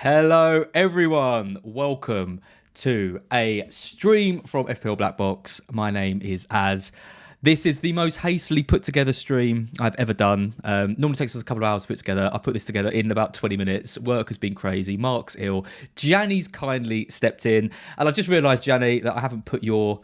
Hello, everyone. Welcome to a stream from FPL BlackBox. My name is Az. This is the most hastily put together stream I've ever done. Normally takes us a couple of hours to put together. I put this together in about 20 minutes. Work has been crazy. Mark's ill. Gianni's kindly stepped in. And I've just realised, Gianni, that I haven't put your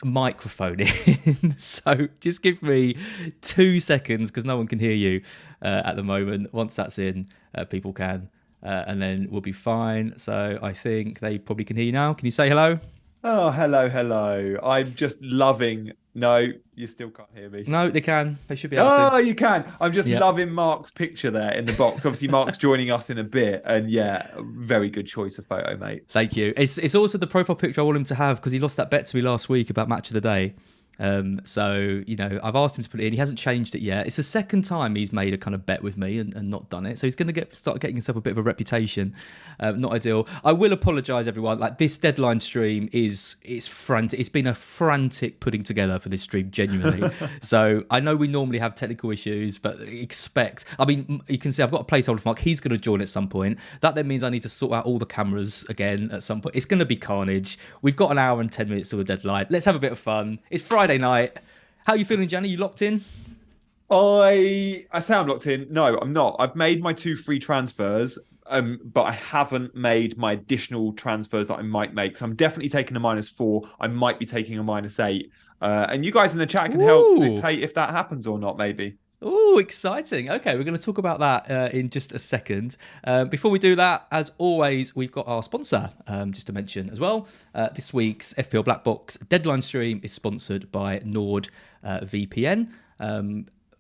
microphone in. So just give me 2 seconds because no one can hear you at the moment. Once that's in, people can. And then we'll be fine. So I think they probably can hear you now. Can you say hello? Oh, hello. I'm just loving... No, you still can't hear me. No, they can. They should be able to. Oh, you can. I'm just loving Mark's picture there in the box. Obviously, Mark's joining us in a bit. And yeah, very good choice of photo, mate. Thank you. It's also the profile picture I want him to have because he lost that bet to me last week about match of the day. So, you know, I've asked him to put it in. He hasn't changed it yet. It's the second time he's made a kind of bet with me and not done it. So he's going to start getting himself a bit of a reputation. Not ideal. I will apologise, everyone. Like, this deadline stream is frantic. It's been a frantic putting together for this stream, genuinely. So I know we normally have technical issues, but I mean, you can see I've got a placeholder for Mark. He's going to join at some point. That then means I need to sort out all the cameras again at some point. It's going to be carnage. We've got an hour and 10 minutes till the deadline. Let's have a bit of fun. It's Friday night. How are you feeling, Gianni? You locked in? I say I'm locked in. No, I'm not. I've made my 2 free transfers, but I haven't made my additional transfers that I might make. So I'm definitely taking a -4. I might be taking a -8. And you guys in the chat can help dictate if that happens or not, maybe. Oh, exciting. Okay, we're going to talk about that in just a second. Before we do that, as always, we've got our sponsor, just to mention as well. This week's FPL BlackBox deadline stream is sponsored by NordVPN.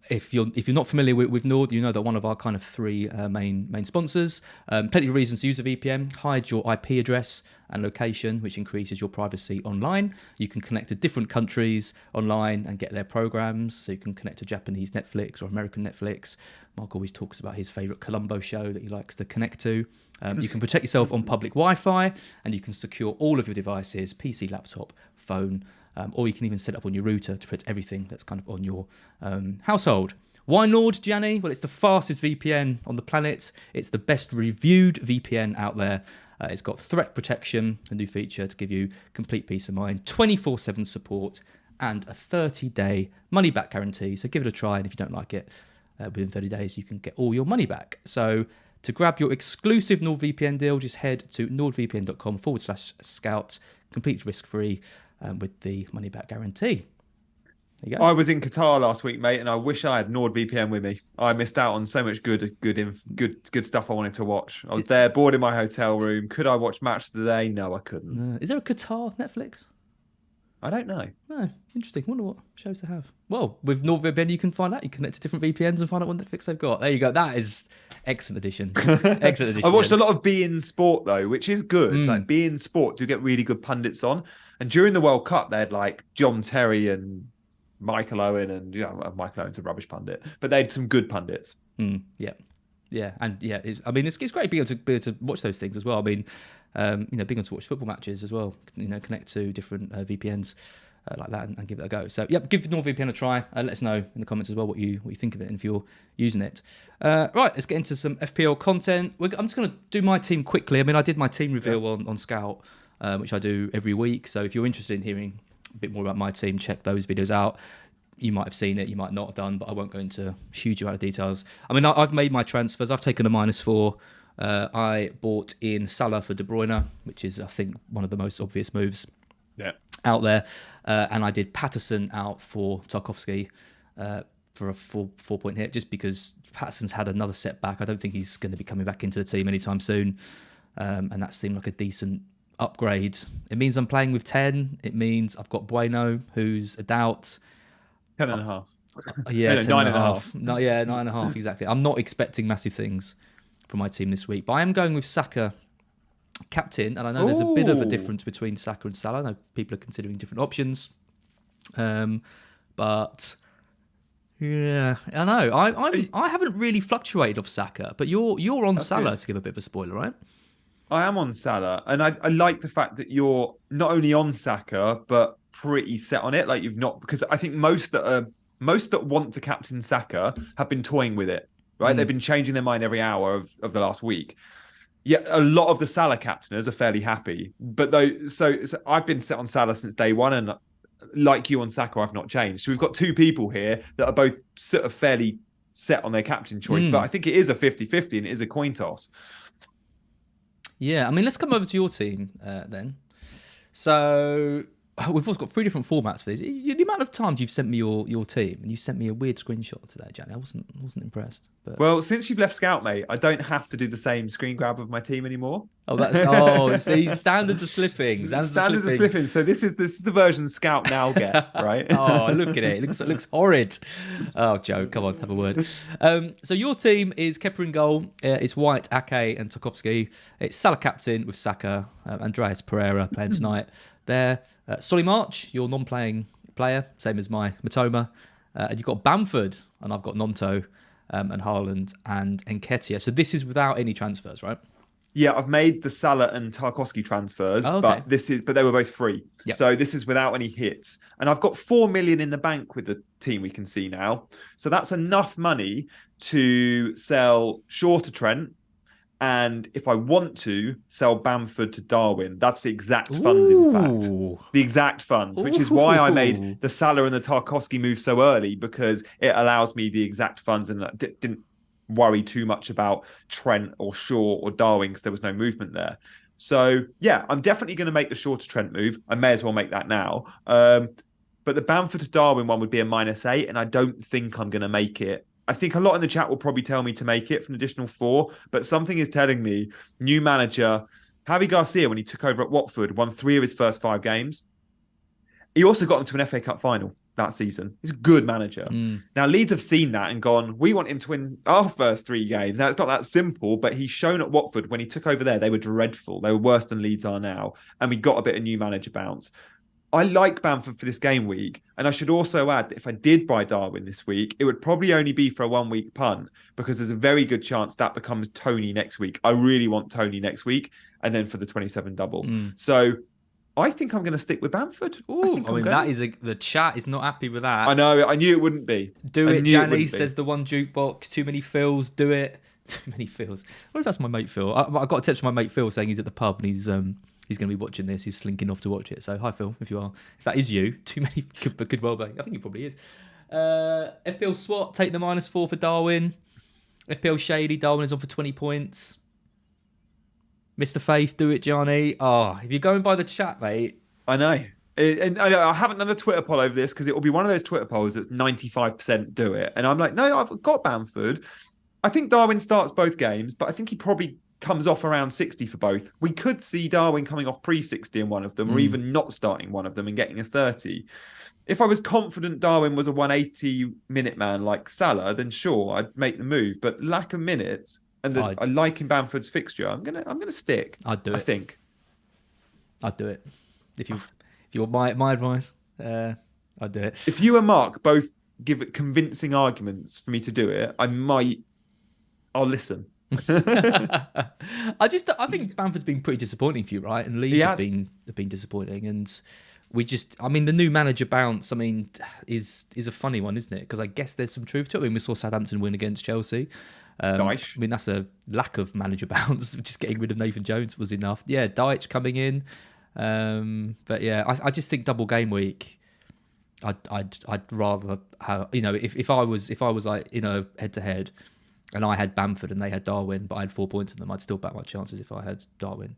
If you're not familiar with Nord, you know that one of our kind of 3 main sponsors. Plenty of reasons to use a VPN. Hide your IP address and location, which increases your privacy online. You can connect to different countries online and get their programs. So you can connect to Japanese Netflix or American Netflix. Mark always talks about his favourite Columbo show that he likes to connect to. You can protect yourself on public Wi-Fi, and you can secure all of your devices, PC, laptop, phone, or you can even set up on your router to protect everything that's kind of on your household. Why Nord, Gianni? Well, it's the fastest VPN on the planet. It's the best reviewed VPN out there. It's got threat protection, a new feature to give you complete peace of mind, 24/7 support, and a 30-day money-back guarantee. So give it a try, and if you don't like it, within 30 days, you can get all your money back. So to grab your exclusive NordVPN deal, just head to nordvpn.com/scout, completely risk-free, with the money-back guarantee. There you go. I was in Qatar last week, mate, and I wish I had NordVPN with me. I missed out on so much good stuff I wanted to watch. I was there, bored in my hotel room. Could I watch Match of the Day? No, I couldn't. Is there a Qatar Netflix? I don't know. No, interesting. Wonder what shows they have. Well, with NordVPN, you can find out. You connect to different VPNs and find out what Netflix they've got. There you go. That is excellent addition. Excellent addition. I watched a lot of beIN Sport, though, which is good. Like, beIN Sport do get really good pundits on. And during the World Cup, they had like John Terry and Michael Owen, and Michael Owen's a rubbish pundit, but they had some good pundits. Yeah, and yeah. I mean, it's great being able to watch those things as well. I mean, being able to watch football matches as well. Connect to different VPNs like that and give it a go. So yeah, give NordVPN a try. Let us know in the comments as well what you think of it and if you're using it. Right, let's get into some FPL content. I'm just going to do my team quickly. I mean, I did my team reveal on Scout, which I do every week. So if you're interested in hearing a bit more about my team, check those videos out. You might have seen it, you might not have done, but I won't go into a huge amount of details. I mean, I've made my transfers. I've taken a -4. I bought in Salah for De Bruyne, which is, I think, one of the most obvious moves out there. And I did Patterson out for Tarkowski for a 4-point hit, just because Patterson's had another setback. I don't think he's going to be coming back into the team anytime soon. And that seemed like a decent upgrade. It means I'm playing with 10. It means I've got Bueno, who's a doubt. 10.5. Yeah, no, 9.5. No, yeah, 9.5, exactly. I'm not expecting massive things from my team this week, but I am going with Saka captain, and I know there's a bit of a difference between Saka and Salah. I know people are considering different options, but yeah, I know I haven't really fluctuated off Saka, but you're on Salah to give a bit of a spoiler, right? I am on Salah, and I like the fact that you're not only on Saka but pretty set on it. Like, you've not, because I think most that want to captain Saka have been toying with it, right? They've been changing their mind every hour of the last week. Yeah, a lot of the Salah captainers are fairly happy, but though, so I've been set on Salah since day one, and like you on Saka, I've not changed. So we've got two people here that are both sort of fairly set on their captain choice, but I think it is a 50-50 and it is a coin toss. Yeah, I mean, let's come over to your team then. So we've also got 3 different formats for this. The amount of times you've sent me your team, and you sent me a weird screenshot today, Gianni. I wasn't impressed. But... Well, since you've left Scout, mate, I don't have to do the same screen grab of my team anymore. See, standards are slipping. Standards are slipping. So this is the version Scout now get, right? Oh, look at it. It looks horrid. Oh, Joe, come on, have a word. So your team is Kepa in goal. It's White, Ake, and Tarkowski. It's Salah captain with Saka, Andreas Pereira playing tonight. There, Solly March, your non-playing player, same as my Matoma. And you've got Bamford, and I've got Nonto, and Haaland and Nketiah. So this is without any transfers, right? Yeah, I've made the Salah and Tarkowski transfers, okay. but they were both free. Yep. So this is without any hits. And I've got 4 million in the bank with the team we can see now. So that's enough money to sell Shaw to Trent. And if I want to, sell Bamford to Darwin. That's the exact funds, in fact. The exact funds, which is why I made the Salah and the Tarkowski move so early, because it allows me the exact funds, and I didn't worry too much about Trent or Shaw or Darwin because there was no movement there. So, yeah, I'm definitely going to make the Shaw to Trent move. I may as well make that now. But the Bamford to Darwin one would be a -8, and I don't think I'm going to make it. I think a lot in the chat will probably tell me to make it for an additional 4, but something is telling me new manager, Javi Garcia, when he took over at Watford, won 3 of his first 5 games. He also got them to an FA Cup final that season. He's a good manager. Now, Leeds have seen that and gone, we want him to win our first 3 games. Now, it's not that simple, but he's shown at Watford when he took over there, they were dreadful. They were worse than Leeds are now. And we got a bit of new manager bounce. I like Bamford for this game week. And I should also add that if I did buy Darwin this week, it would probably only be for a 1-week punt, because there's a very good chance that becomes Tony next week. I really want Tony next week, and then for the 27 double. So I think I'm going to stick with Bamford. The chat is not happy with that. I know. I knew it wouldn't be. Do it, Gianni, says the one jukebox. Too many Phils. Do it. Too many Phils. What if that's my mate Phil? I got a text from my mate Phil saying he's at the pub and he's going to be watching this. He's slinking off to watch it. So hi Phil, if that is you, too many could well be. I think he probably is. FPL SWAT, take the -4 for Darwin. FPL Shady, Darwin is on for 20 points. Mr. Faith, do it, Gianni. Oh, if you're going by the chat, mate. I know. And I haven't done a Twitter poll over this because it will be one of those Twitter polls that's 95% do it. And I'm like, no, I've got Bamford. I think Darwin starts both games, but I think he probably comes off around 60 for both. We could see Darwin coming off pre-60 in one of them, or even not starting one of them and getting a 30. If I was confident Darwin was a 180-minute man like Salah, then sure, I'd make the move. But lack of minutes, and I like in Bamford's fixture, I'm gonna stick. I'd do it. I think I'd do it. If you want my advice, I'd do it. If you and Mark both give it convincing arguments for me to do it, I'll listen. I think Bamford's been pretty disappointing for you, right? And Leeds have been disappointing, and the new manager bounce, is a funny one, isn't it? Because I guess there's some truth to it. We saw Southampton win against Chelsea. Dyche. That's a lack of manager bounce. Just getting rid of Nathan Jones was enough. Yeah, Dyche coming in. But yeah, I just think double game week. I'd rather have, if I was like, head to head, and I had Bamford and they had Darwin, but I had 4 points in them, I'd still back my chances if I had Darwin.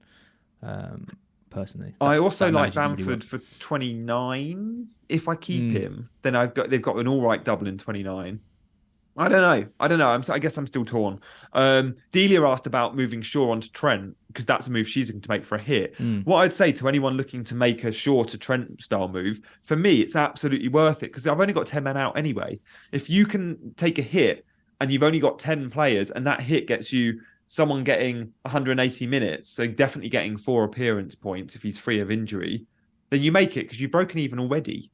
Personally, I also like Bamford for 29. If I keep him, then they've got an all right double in 29. I don't know. I guess I'm still torn. Delia asked about moving Shaw onto Trent because that's a move she's looking to make for a hit. What I'd say to anyone looking to make a Shaw to Trent style move, for me, it's absolutely worth it because I've only got 10 men out anyway. If you can take a hit and you've only got 10 players and that hit gets you someone getting 180 minutes, so definitely getting 4 appearance points if he's free of injury, then you make it because you've broken even already.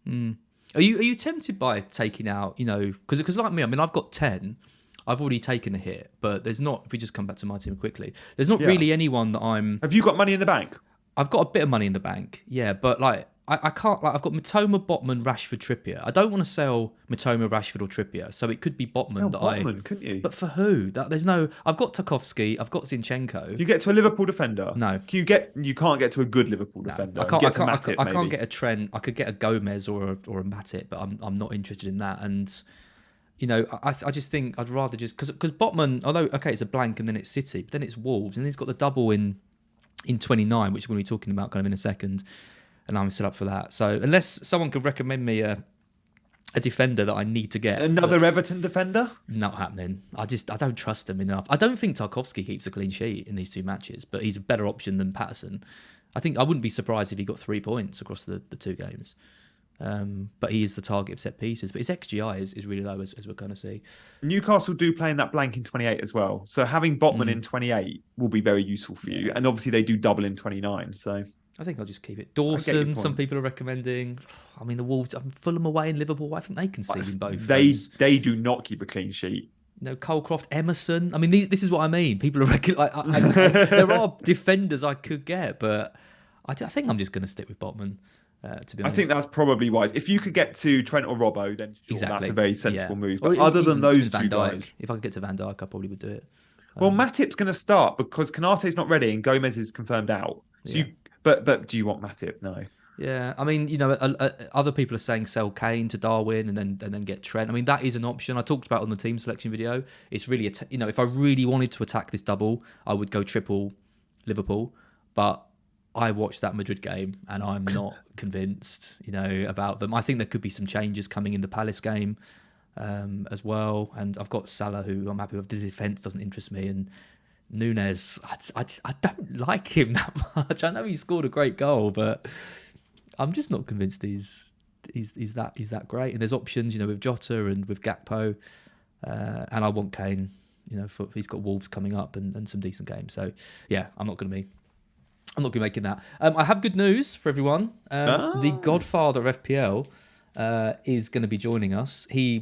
Are you tempted by taking out, because like me, I've got 10. I've already taken a hit, but there's not, if we just come back to my team quickly, there's not really anyone that I'm... Have you got money in the bank? I've got a bit of money in the bank, yeah, but like, I can't, like, I've got Mitoma, Botman, Rashford, Trippier. I don't want to sell Mitoma, Rashford, or Trippier, so it could be Botman. Sell Botman, couldn't you? But for who? There's no. I've got Tarkowski. I've got Zinchenko. You get to a Liverpool defender. No, You can't get to a good Liverpool defender. I can't get a Trent. I could get a Gomez or a Matip, but I'm not interested in that. And you know, I just think I'd rather just because Botman, although okay, it's a blank and then it's City, but then it's Wolves, and he's got the double in 29, which we're going to be talking about kind of in a second. And I'm set up for that. So unless someone could recommend me a defender that I need to get. Another Everton defender? Not happening. I don't trust him enough. I don't think Tarkowski keeps a clean sheet in these two matches, but he's a better option than Patterson. I wouldn't be surprised if he got 3 points across the two games. But he is the target of set pieces. But his XGI is really low, as we're going to see. Newcastle do play in that blank in 28 as well. So having Botman in 28 will be very useful for you. And obviously they do double in 29. So I think I'll just keep it. Dawson, some people are recommending. I mean, the Wolves, Fulham away in Liverpool, I think they can see in both. They do not keep a clean sheet. No, Colecroft, Emerson. I mean, this is what I mean. People are there are defenders I could get, but I think I'm just going to stick with Botman. To be honest, I think that's probably wise. If you could get to Trent or Robbo, then sure, that's a very sensible move. But other than those two guys, if I could get to Van Dijk, I probably would do it. Well, Matip's going to start because Konate's not ready and Gomez is confirmed out. So But do you want Matip? No. Yeah, I mean, you know, other people are saying sell Kane to Darwin and then get Trent. I mean, that is an option. I talked about on the team selection video. It's really, if I really wanted to attack this double, I would go triple Liverpool. But I watched that Madrid game and I'm not convinced, about them. I think there could be some changes coming in the Palace game as well. And I've got Salah, who I'm happy with. The defence doesn't interest me, and Nunes, I don't like him that much. I know he scored a great goal, but I'm just not convinced he's that great. And there's options, with Jota and with Gakpo, and I want Kane. He's got Wolves coming up and some decent games. So yeah, I'm not going to be making that. I have good news for everyone. The Godfather of FPL is going to be joining us. He's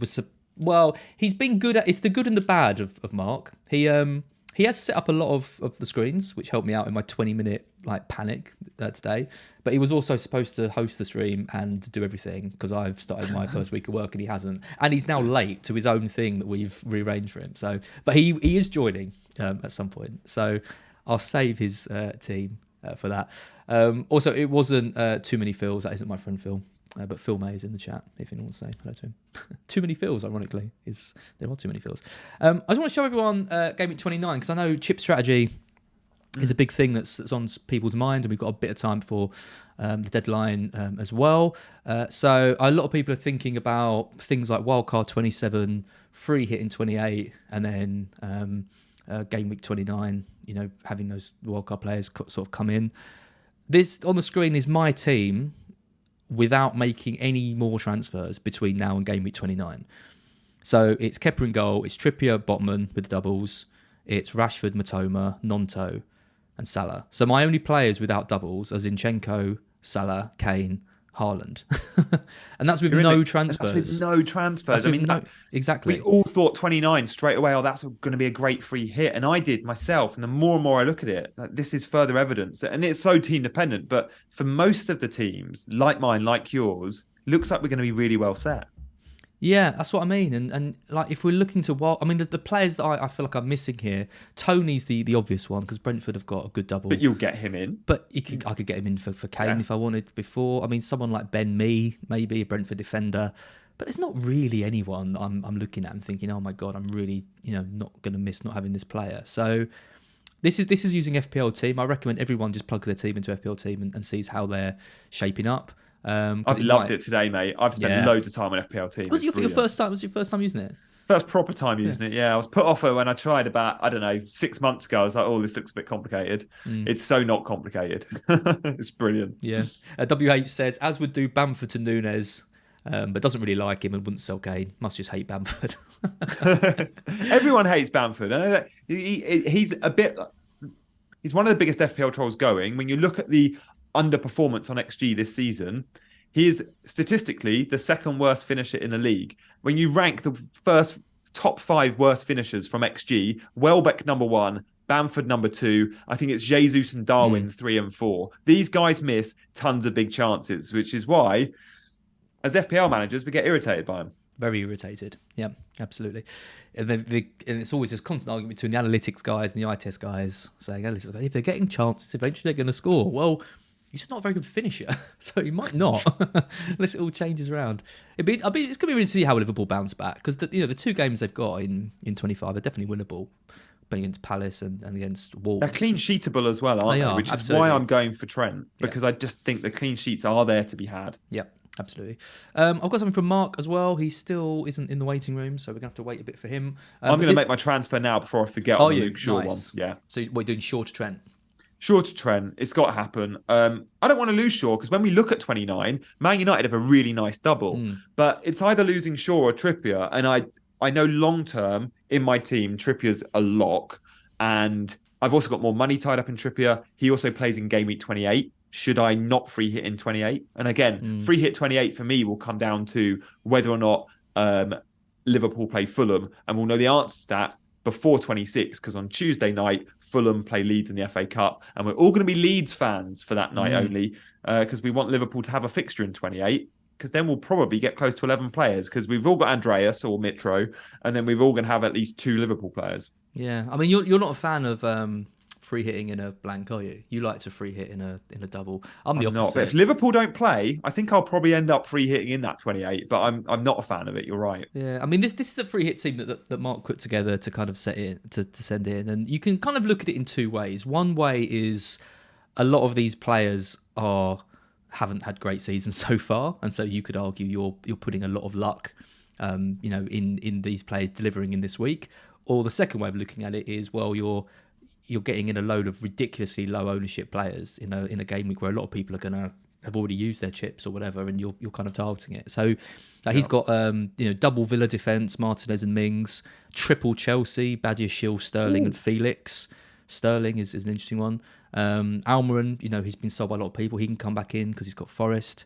been good at. It's the good and the bad of Mark. He has set up a lot of the screens, which helped me out in my 20-minute panic today. But he was also supposed to host the stream and do everything because I've started my first week of work and he hasn't. And he's now late to his own thing that we've rearranged for him. So, but he is joining at some point. So I'll save his team for that. Also, it wasn't too many Phils. That isn't my friend Phil. But Phil May is in the chat if anyone wants to say hello to him. Too many Phils, ironically. There are too many Phils. I just want to show everyone Gameweek 29 because I know chip strategy is a big thing that's on people's mind, and we've got a bit of time before the deadline as well. So a lot of people are thinking about things like wildcard 27, free hit in 28, and then Gameweek 29, having those wildcard players sort of come in. This on the screen is my team without making any more transfers between now and Game Week 29. So it's Kepa in goal, it's Trippier, Botman with the doubles, it's Rashford, Mitoma, Nonto, and Salah. So my only players without doubles are Zinchenko, Salah, Kane, Haaland. And that's with no transfers. That's with no transfers. Exactly. We all thought 29 straight away, that's going to be a great free hit. And I did myself. And the more and more I look at it, this is further evidence. And it's so team dependent. But for most of the teams, like mine, like yours, looks like we're going to be really well set. Yeah, that's what I mean. And if we're looking to the players that I feel like I'm missing here, Tony's the obvious one because Brentford have got a good double. But you'll get him in. But I could get him in for Kane if I wanted before. I mean, someone like Ben Mee, maybe a Brentford defender. But there's not really anyone I'm looking at and thinking, oh my God, I'm really not going to miss not having this player. So this is using FPL team. I recommend everyone just plugs their team into FPL team and sees how they're shaping up. I've loved it today, mate. I've spent loads of time on FPL team. Was your first time using it? First proper time using it, yeah. I was put off it when I tried about, 6 months ago. I was like, oh, this looks a bit complicated. It's so not complicated. It's brilliant. Yeah. WH says, as would do Bamford to Nunes, but doesn't really like him and wouldn't sell Kane. Must just hate Bamford. Everyone hates Bamford. He's one of the biggest FPL trolls going. When you look at the underperformance on XG this season, he is statistically the second worst finisher in the league. When you rank the first top 5 worst finishers from XG, Welbeck number 1, Bamford number 2. I think it's Jesus and Darwin 3 and 4. These guys miss tons of big chances, which is why, as FPL managers, we get irritated by them. Very irritated. Yeah, absolutely. And it's always this constant argument between the analytics guys and the eye test guys saying, if they're getting chances, eventually they're going to score. Well, he's just not a very good finisher, so he might not, unless it all changes around. It's going to be really to see how Liverpool bounce back, because the 2 games they've got in 25 are definitely winnable, against Palace and against Wolves. They're clean sheetable as well, aren't they? Which absolutely. is why I'm going for Trent, because I just think the clean sheets are there to be had. Yep. Absolutely. I've got something from Mark as well. He still isn't in the waiting room, so we're going to have to wait a bit for him. I'm going to make my transfer now before I forget on the Luke Shaw one. Yeah. So we're doing Shaw to Trent. Shaw to Trent. It's got to happen. I don't want to lose Shaw, because when we look at 29, Man United have a really nice double. But it's either losing Shaw or Trippier. And I know long-term in my team, Trippier's a lock. And I've also got more money tied up in Trippier. He also plays in Game Week 28. Should I not free hit in 28? And again, free hit 28 for me will come down to whether or not Liverpool play Fulham. And we'll know the answer to that before 26, because on Tuesday night, Fulham play Leeds in the FA Cup. And we're all going to be Leeds fans for that night only, because we want Liverpool to have a fixture in 28, because then we'll probably get close to 11 players, because we've all got Andreas or Mitro, and then we're all going to have at least 2 Liverpool players. Yeah, I mean, you're not a fan of free hitting in a blank, are you? You like to free hit in a double. I'm the opposite. Not, but if Liverpool don't play, I think I'll probably end up free hitting in that 28. But I'm not a fan of it. You're right. Yeah, I mean, this is a free hit team that Mark put together to kind of set it to send in, and you can kind of look at it in 2 ways. One way is a lot of these players haven't had great seasons so far, and so you could argue you're putting a lot of luck, in these players delivering in this week. Or the second way of looking at it is, well, you're getting in a load of ridiculously low ownership players in a game week where a lot of people are going to have already used their chips or whatever, and you're kind of targeting it. So he's got double Villa defence, Martinez and Mings, triple Chelsea, Badiashile, Sterling and Felix. Sterling is an interesting one. Almiron, he's been sold by a lot of people. He can come back in because he's got Forest.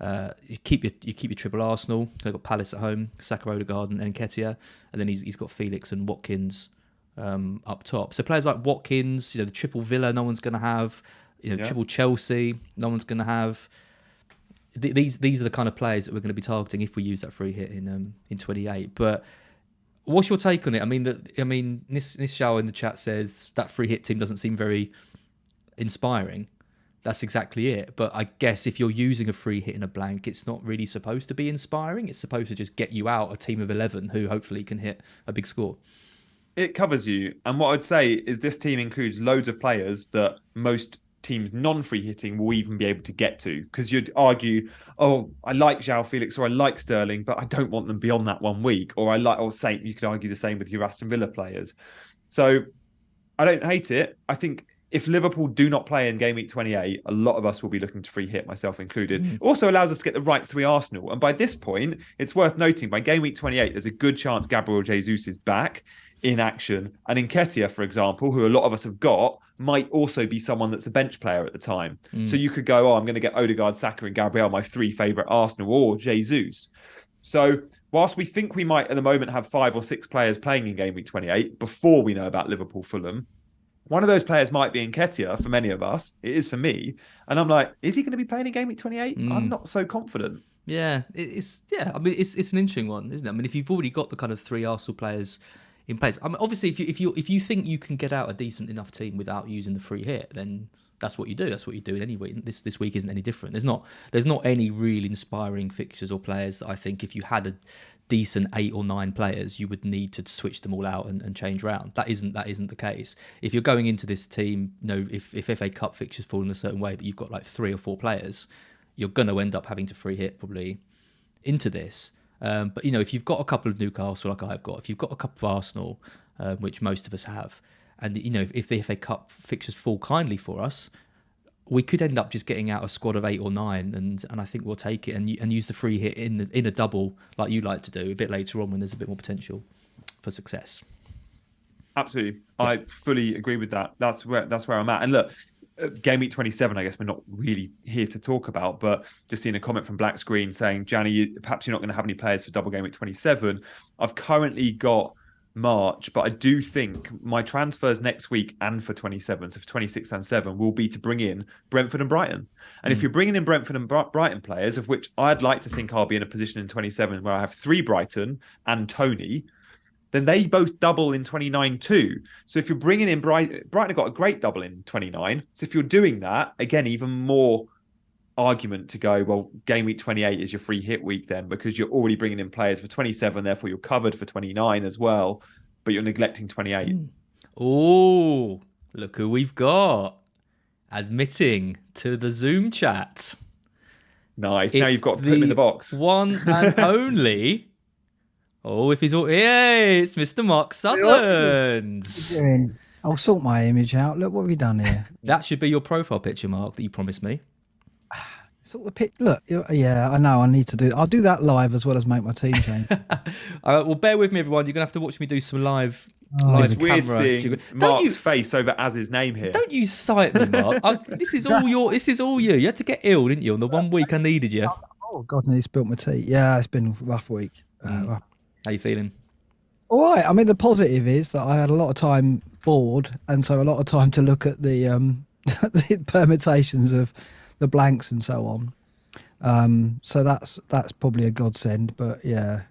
You keep your triple Arsenal. So they've got Palace at home, Saka, Odegaard and Nketiah, and then he's got Felix and Watkins up top. So players like Watkins, the triple Villa, no one's going to have. Triple Chelsea, no one's going to have. These are the kind of players that we're going to be targeting if we use that free hit in 28. But what's your take on it? I mean, Nishal in the chat says that free hit team doesn't seem very inspiring. That's exactly it. But I guess if you're using a free hit in a blank, it's not really supposed to be inspiring. It's supposed to just get you out a team of 11 who hopefully can hit a big score. It covers you. And what I'd say is this team includes loads of players that most teams non-free hitting will even be able to get to. Because you'd argue, I like João Felix or I like Sterling, but I don't want them beyond that 1 week. Or you could argue the same with your Aston Villa players. So I don't hate it. I think if Liverpool do not play in Game Week 28, a lot of us will be looking to free hit, myself included. It also allows us to get the right 3 Arsenal. And by this point, it's worth noting, by Game Week 28, there's a good chance Gabriel Jesus is back in action. And Nketiah, for example, who a lot of us have got, might also be someone that's a bench player at the time. So you could go, I'm going to get Odegaard, Saka and Gabriel, my 3 favourite Arsenal, or Jesus. So whilst we think we might at the moment have 5 or 6 players playing in Game Week 28 before we know about Liverpool Fulham, one of those players might be Nketiah for many of us. It is for me. And I'm like, is he going to be playing in Game Week 28? I'm not so confident. Yeah, it's an interesting one, isn't it? I mean, if you've already got the kind of 3 Arsenal players in place, I mean, obviously, if you think you can get out a decent enough team without using the free hit, then that's what you do. That's what you do in any week. This week isn't any different. There's not any real inspiring fixtures or players that I think if you had a decent 8 or 9 players, you would need to switch them all out and change around. That isn't the case. If you're going into this team, if FA Cup fixtures fall in a certain way that you've got like 3 or 4 players, you're going to end up having to free hit probably into this. But if you've got a couple of Newcastle like I've got, if you've got a couple of Arsenal, which most of us have, and if the FA Cup fixtures fall kindly for us, we could end up just getting out a squad of 8 or 9, and I think we'll take it and use the free hit in a double like you like to do a bit later on when there's a bit more potential for success. Absolutely, yeah. I fully agree with that. That's where I'm at. And look, Game Week 27, I guess we're not really here to talk about, but just seeing a comment from Black Screen saying, Gianni, perhaps you're not going to have any players for double Game Week 27. I've currently got March, but I do think my transfers next week and for 27, so for 26 and 7, will be to bring in Brentford and Brighton. And if you're bringing in Brentford and Brighton players, of which I'd like to think I'll be in a position in 27 where I have 3 Brighton and Tony, then they both double in 29 too. So if you're bringing in Brighton have got a great double in 29. So if you're doing that, again, even more argument to go, well, game week 28 is your free hit week then, because you're already bringing in players for 27, therefore you're covered for 29 as well, but you're neglecting 28. Oh, look who we've got admitting to the Zoom chat. Nice. Now you've got to put him in the box. One and only. Oh, if he's all, yay, it's Mr. Mark Sutherland. I'll sort my image out. Look what we've done here. That should be your profile picture, Mark, that you promised me. Sort the pic. Look, yeah, I know. I need to do. I'll do that live as well as make my team change. All right, well, bear with me, everyone. You're gonna have to watch me do some live. It's weird seeing Mark's face over Az's name here. Don't you cite me, Mark. This is all your. This is all you. You had to get ill, didn't you? On the 1 week I needed you. Oh God, nearly spilt my tea. Yeah, it's been a rough week. How you feeling? All right. I mean, the positive is that I had a lot of time bored, and so a lot of time to look at the the permutations of the blanks and so on. So that's probably a godsend. But yeah,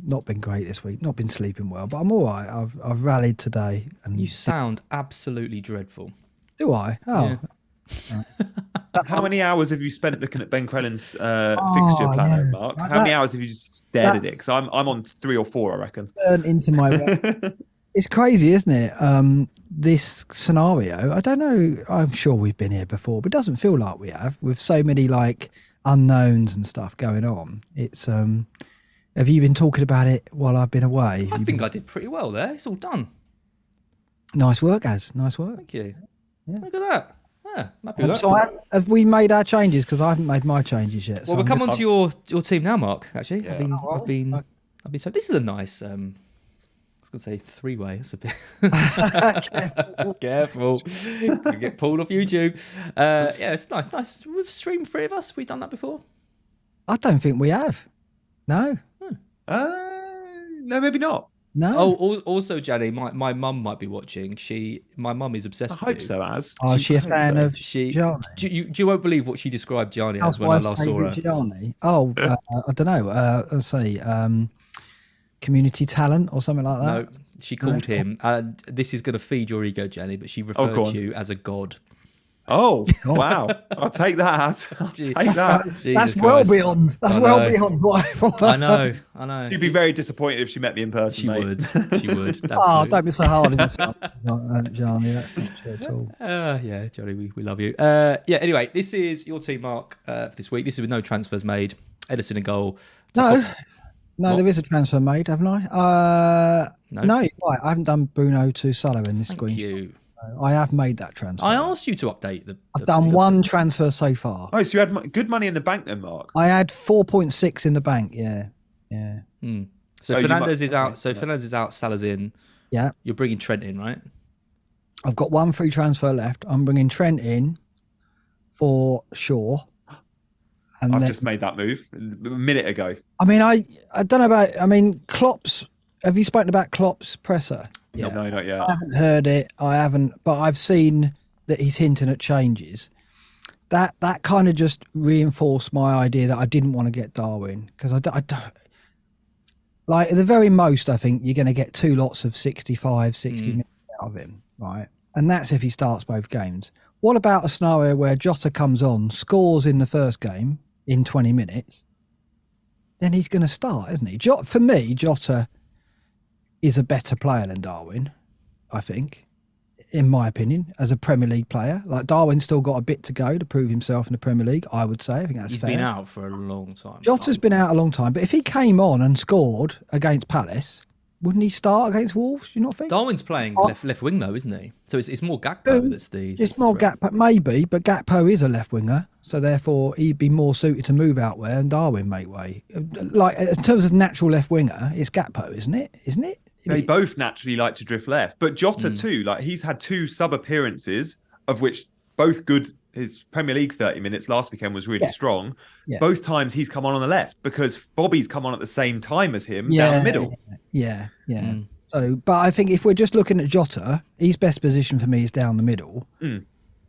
not been great this week. Not been sleeping well, but I'm all right. I've rallied today. And you sound absolutely dreadful. Do I? Oh. Yeah. How many hours have you spent looking at Ben Crellin's fixture planner, Mark? How many hours have you just stared at it? Because I'm on 3 or 4, I reckon. Turned into my. It's crazy, isn't it? This scenario. I don't know. I'm sure we've been here before, but it doesn't feel like we have. With so many like unknowns and stuff going on. It's. Have you been talking about it while I've been away? I think I did pretty well there. It's all done. Nice work, Az. Nice work. Thank you. Yeah. Look at that. Yeah, happy with that. So have we made our changes? Because I haven't made my changes yet. Well, we'll come on to your team now, Mark. Actually, Yeah. I've been. So this is a nice. I was going to say 3-way. That's a bit. Careful. Could get pulled off YouTube. Yeah, it's nice. We've streamed 3 of us. Have we done that before? I don't think we have. No. No, maybe not. No. Oh, also, Gianni, my mum might be watching. My mum is obsessed I with hope you. so, Az. Oh, she a fan of Gianni? You won't believe what she described Gianni as when I last saw her. Gianni? Oh, I don't know. Let's say community talent or something like that. No, she called him, and this is going to feed your ego, Gianni, but she referred to you as a god. Oh, wow. I'll take that, Az. I'll take that. That's well beyond. That's well beyond what I thought. I know. She'd be very disappointed if she met me in person, She mate. would. Absolutely. Oh, don't be so hard on yourself, Gianni. That's not true at all. Yeah, Johnny, we love you. Yeah, anyway, this is your team, Mark, for this week. This is with no transfers made. Edison in goal. No, there is a transfer made, haven't I? No, you're right. I haven't done Bruno to Salah in this screen. Thank you. I have made that transfer. I asked you to update the. I've done one transfer so far. Oh, so you had good money in the bank then, Mark? I had 4.6 in the bank. Yeah. So Fernandez is out. So Fernandez is out. Salah's in. Yeah. You're bringing Trent in, right? I've got one free transfer left. I'm bringing Trent in for Shaw. And I've just made that move a minute ago. I mean, I don't know about. I mean, Klopp's. Have you spoken about Klopp's presser? Yeah. No, not yet. I haven't heard it. I haven't, but I've seen that he's hinting at changes. That kind of just reinforced my idea that I didn't want to get Darwin because I don't. Like at the very most, I think you're going to get 2 lots of 65, 60 minutes out of him, right? And that's if he starts both games. What about a scenario where Jota comes on, scores in the first game in 20 minutes? Then he's going to start, isn't he? For me, Jota is a better player than Darwin, I think, in my opinion, as a Premier League player. Like Darwin's still got a bit to go to prove himself in the Premier League, I would say. I think that's He's fair. been out for a long time. Jota's been out a long time, but if he came on and scored against Palace, wouldn't he start against Wolves? Do you not think? Darwin's playing left wing though, isn't he? So it's more Gakpo that's the. It's more Gakpo, maybe, but Gakpo is a left winger, so therefore he'd be more suited to move out there and Darwin make way. Like in terms of natural left winger, it's Gakpo, isn't it? They both naturally like to drift left, but Jota too. Like he's had 2 sub appearances, of which both good. His Premier League 30 minutes last weekend was really strong. Yeah. Both times he's come on the left because Bobby's come on at the same time as him down the middle. Yeah. So, but I think if we're just looking at Jota, his best position for me is down the middle.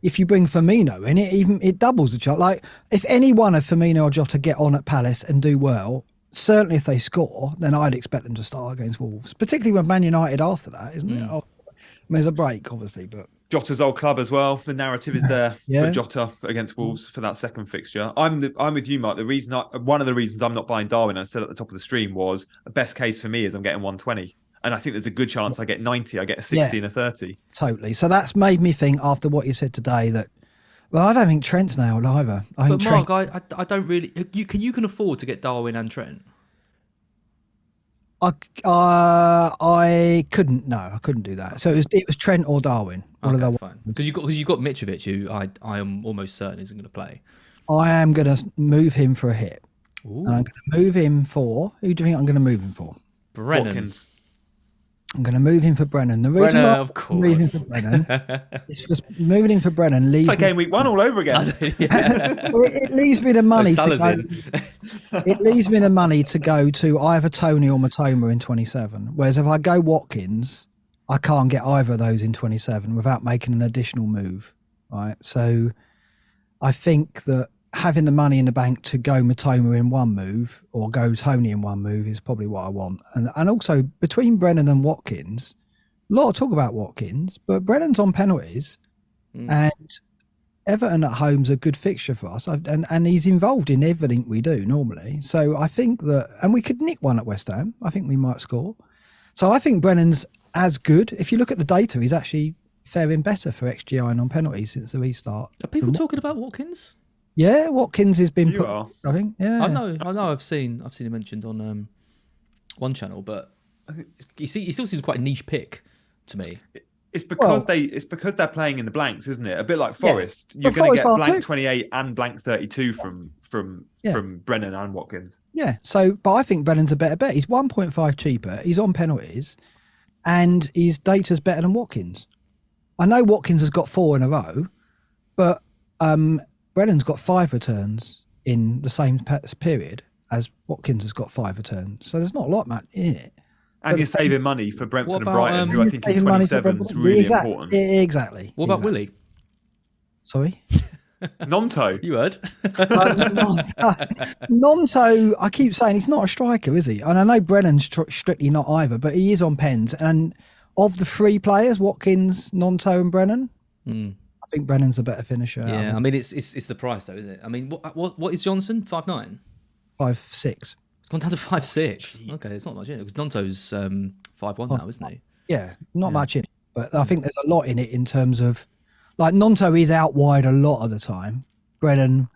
If you bring Firmino in, it doubles the chance. Like, if any one of Firmino or Jota get on at Palace and do well, certainly if they score, then I'd expect them to start against Wolves, particularly with Man United after that, isn't it? Oh, I mean, there's a break, obviously, but Jota's old club as well. The narrative is there Yeah. for Jota against Wolves for that second fixture. I'm with you, Mark. One of the reasons I'm not buying Darwin, I said at the top of the stream, was the best case for me is I'm getting 120. And I think there's a good chance I get 90, I get a 60 and a 30. Totally. So that's made me think, after what you said today, that, well, I don't think Trent's nailed either. I think But Mark, I don't really. You can afford to get Darwin and Trent. I couldn't. No, I couldn't do that. So it was Trent or Darwin. Okay, fine. Because you've got Mitrovic, who I am almost certain isn't going to play. I am going to move him for a hit. Ooh. And I'm going to move him for. Who do you think I'm going to move him for? Brennan. Watkins. I'm going to move him for Brennan. The reason why of I'm moving course. for Brennan is just moving him for Brennan leaves It's like Gameweek 1 all over again. well, it leaves me the money to Salah's go, in. it leaves me the money to go to either Tony or Matoma in 27. Whereas if I go Watkins, I can't get either of those in 27 without making an additional move. Right. So I think that having the money in the bank to go Matoma in one move or go Tony in one move is probably what I want. And also between Brennan and Watkins, a lot of talk about Watkins, but Brennan's on penalties and Everton at home's a good fixture for us. And he's involved in everything we do normally. So I think that, and we could nick one at West Ham. I think we might score. So I think Brennan's as good. If you look at the data, he's actually faring better for XGI and on penalties since the restart. Are people talking about Watkins? Yeah, Watkins has been You are. I think. Yeah. I know. I've seen him mentioned on one channel, but I think he still seems quite a niche pick to me. It's because they're playing in the blanks, isn't it? A bit like Forest. You're going to get Forest are blank too. 28 and blank 32 from Brennan and Watkins. Yeah. So, but I think Brennan's a better bet. He's 1.5 cheaper. He's on penalties, and his data's better than Watkins. I know Watkins has got 4 in a row, but Brennan's got 5 returns in the same period as Watkins has got 5 returns. So there's not a lot in it. And you're saving money for Brentford What and about, Brighton, who I think in 27 is really important. Exactly. What about Willie? Sorry? Nonto. You heard? Nonto, I keep saying he's not a striker, is he? And I know Brennan's strictly not either, but he is on pens. And of the 3 players, Watkins, Nonto and Brennan, I think Brennan's a better finisher. Yeah, I mean it's the price though, isn't it? I mean, what is Johnson? 5'9"? 5'6". It's gone down to 5'6". Okay, it's not much in it because Nonto's 5'1" now, isn't he? Yeah, not much in it, but I think there's a lot in it in terms of, like, Nonto is out wide a lot of the time. Brennan,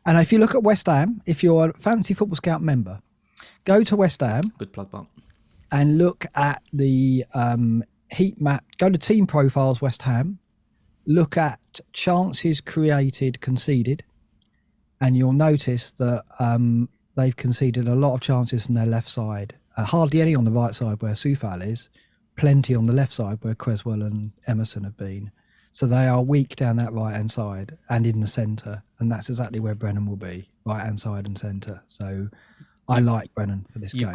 and if you look at West Ham, if you're a Fantasy Football Scout member, go to West Ham. Good plug bump. And look at the heat map. Go to team profiles, West Ham. Look at chances created, conceded, and you'll notice that they've conceded a lot of chances from their left side. Hardly any on the right side where Soufal is. Plenty on the left side where Creswell and Emerson have been. So they are weak down that right-hand side and in the centre. And that's exactly where Brennan will be, right-hand side and centre. So I like Brennan for this game.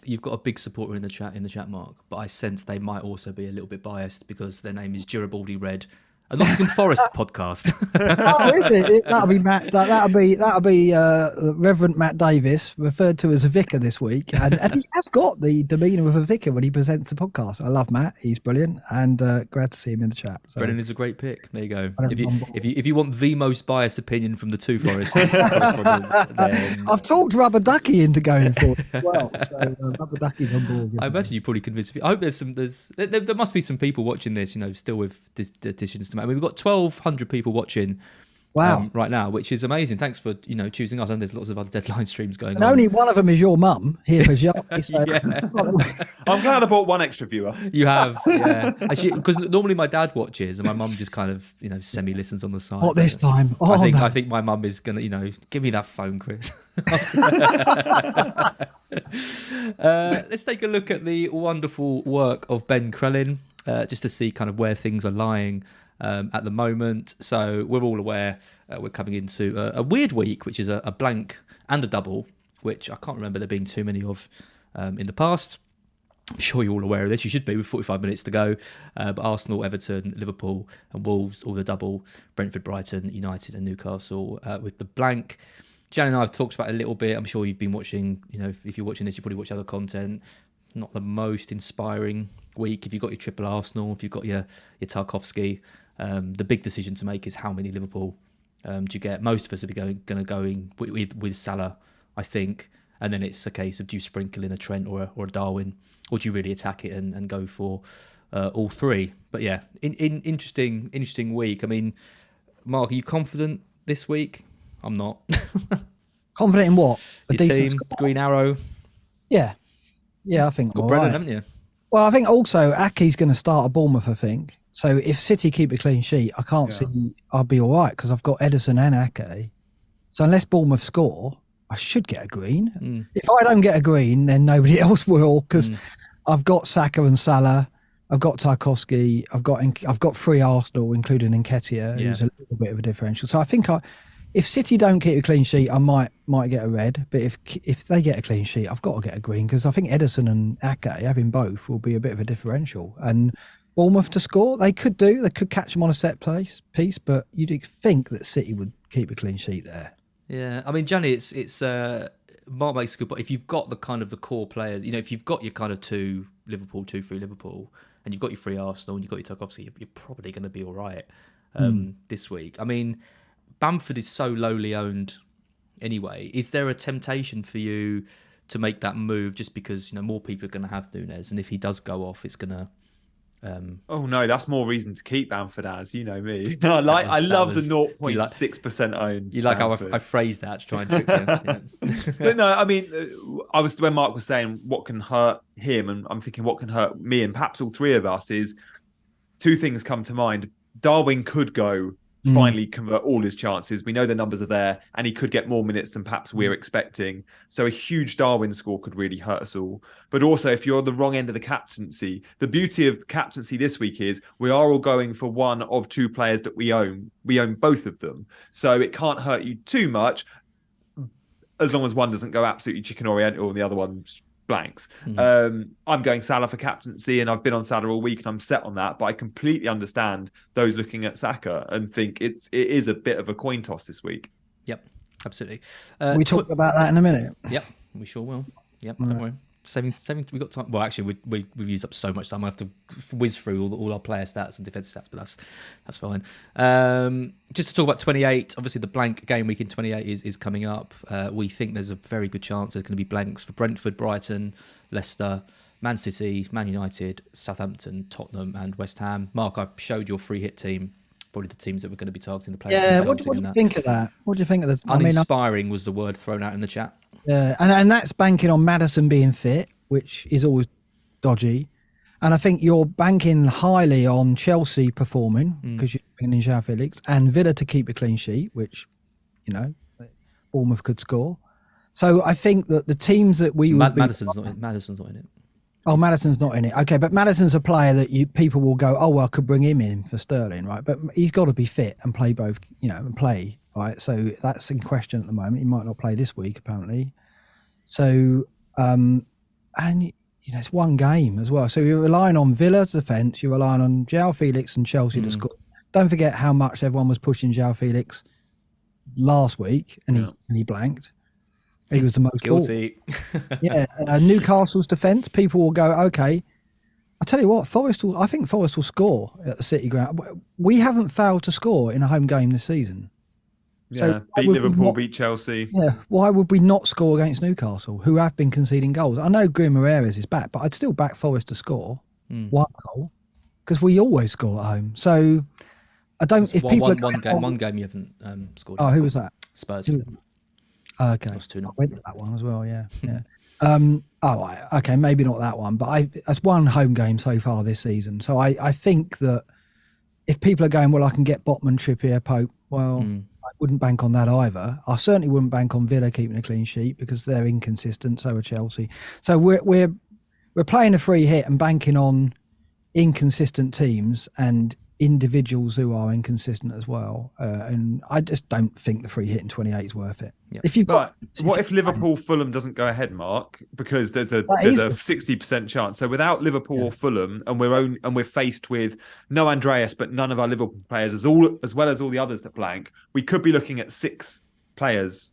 You've got a big supporter in the chat, Mark, but I sense they might also be a little bit biased because their name is Giribaldi Red, a Nottingham Forest podcast. Oh, is it? That'll be Matt. That'll be Reverend Matt Davis, referred to as a vicar this week, and he has got the demeanour of a vicar when he presents the podcast. I love Matt; he's brilliant, and glad to see him in the chat. So, Brennan is a great pick. There you go. If you want the most biased opinion from the 2 Forest correspondents, then I've talked Rubber Ducky into going for it as well. So Rubber Ducky's on board. I imagine you probably convinced. I hope there must be some people watching this, still with decisions to make. I mean, we've got 1,200 people watching. Wow. Right now, which is amazing. Thanks for choosing us. And there's lots of other deadline streams going And on. only one of them is your mum here for Gianni. So I'm glad I bought one extra viewer. You have, yeah. Actually, because normally my dad watches, and my mum just kind of semi listens on the side. not this time. Oh, I think my mum is gonna give me that phone, Chris. Let's take a look at the wonderful work of Ben Crellin, just to see kind of where things are lying at the moment. So we're all aware we're coming into a weird week, which is a blank and a double, which I can't remember there being too many of in the past. I'm sure you're all aware of this. You should be with 45 minutes to go. But Arsenal, Everton, Liverpool and Wolves, all the double. Brentford, Brighton, United and Newcastle with the blank. Gianni and I have talked about it a little bit. I'm sure you've been watching, if you're watching this, you probably watch other content. Not the most inspiring week. If you've got your triple Arsenal, if you've got your Tarkowski, the big decision to make is how many Liverpool do you get. Most of us are going to go with Salah, I think. And then it's a case of do you sprinkle in a Trent or a Darwin, or do you really attack it and go for all three? But yeah, interesting week. I mean, Mark, are you confident this week? I'm not. Confident in what? Your team, score? Green Arrow. Yeah, I think. Got Brennan, haven't you? Well, I think also Ake's going to start at Bournemouth. I think so. If City keep a clean sheet, I can't see I'll be all right because I've got Ederson and Ake. So unless Bournemouth score, I should get a green. If I don't get a green, then nobody else will because I've got Saka and Salah. I've got Tarkowski. I've got 3 Arsenal, including Nketiah, who's a little bit of a differential. So I think if City don't keep a clean sheet, I might get a red. But if they get a clean sheet, I've got to get a green because I think Ederson and Ake, having both, will be a bit of a differential. And Bournemouth to score, they could catch them on a set piece, but you'd think that City would keep a clean sheet there. Yeah, I mean, Gianni, it's Mark makes a good point. If you've got the kind of the core players, if you've got your kind of 2 Liverpool, 2-3 Liverpool, and you've got your 3 Arsenal, and you've got your Tarkowski, you're probably going to be all right this week. I mean, Bamford is so lowly owned anyway. Is there a temptation for you to make that move just because more people are going to have Núñez, and if he does go off, it's going to Oh no, that's more reason to keep Bamford as, you know me. I love the 0.6% owned. You like how I phrased that to try and trick you. But no, I mean, when Mark was saying what can hurt him, and I'm thinking what can hurt me, and perhaps all 3 of us, is 2 things come to mind. Darwin could go finally convert all his chances. We know the numbers are there, and he could get more minutes than perhaps we're expecting. So a huge Darwin score could really hurt us all. But also, if you're on the wrong end of the captaincy, the beauty of captaincy this week is we are all going for one of 2 players that we own. We own both of them. So it can't hurt you too much as long as one doesn't go absolutely chicken oriental and the other one's blanks. I'm going Salah for captaincy, and I've been on Salah all week and I'm set on that, but I completely understand those looking at Saka and think it is a bit of a coin toss this week. Yep, absolutely. We talk about that in a minute. Yep, we sure will. Yep, don't worry. Saving. We got time. Well, actually, we've used up so much time. I have to whiz through all our player stats and defensive stats, but that's fine. Just to talk about 28. Obviously, the blank game week in 28 is coming up. We think there's a very good chance there's going to be blanks for Brentford, Brighton, Leicester, Man City, Man United, Southampton, Tottenham, and West Ham. Mark, I showed your free hit team. Probably the teams that we're going to be targeting the players. Yeah, what do you think of that? What do you think of this? Uninspiring was the word thrown out in the chat. Yeah, and that's banking on Maddison being fit, which is always dodgy. And I think you're banking highly on Chelsea performing because you're bringing in João Felix, and Villa to keep a clean sheet, which, Bournemouth could score. So I think that the teams that we would Maddison's not in it. Oh, Maddison's not in it. Okay, but Maddison's a player that people will go, oh, well, I could bring him in for Sterling, right? But he's got to be fit and play both, and play. Right, so that's in question at the moment. He might not play this week, apparently. So, and it's one game as well. So you're relying on Villa's defence. You're relying on João Felix and Chelsea to score. Don't forget how much everyone was pushing João Felix last week, and he blanked. He was the most guilty. Yeah, Newcastle's defence. People will go, okay. I tell you what, I think Forest will score at the City Ground. We haven't failed to score in a home game this season. So beat Liverpool, beat Chelsea. Yeah, why would we not score against Newcastle, who have been conceding goals? I know Guimaraes is back, but I'd still back Forest to score one goal because we always score at home. So I don't. If one game you haven't scored. Oh, who was that? Spurs. Okay, I went to that one as well. Yeah. Okay, maybe not that one, but that's one home game so far this season. So I think that if people are going, well, I can get Botman, Trippier, Pope. Well. I wouldn't bank on that either. I certainly wouldn't bank on Villa keeping a clean sheet because they're inconsistent. So are Chelsea. So we're playing a free hit and banking on inconsistent teams. And individuals who are inconsistent as well. And I just don't think the free hit in 28 is worth it. Yep. If you've got, what if Liverpool Fulham doesn't go ahead, Mark? Because there's a 60% chance. So without Liverpool or Fulham, and we're faced with no Andreas, but none of our Liverpool players, as well as all the others that blank, we could be looking at 6 players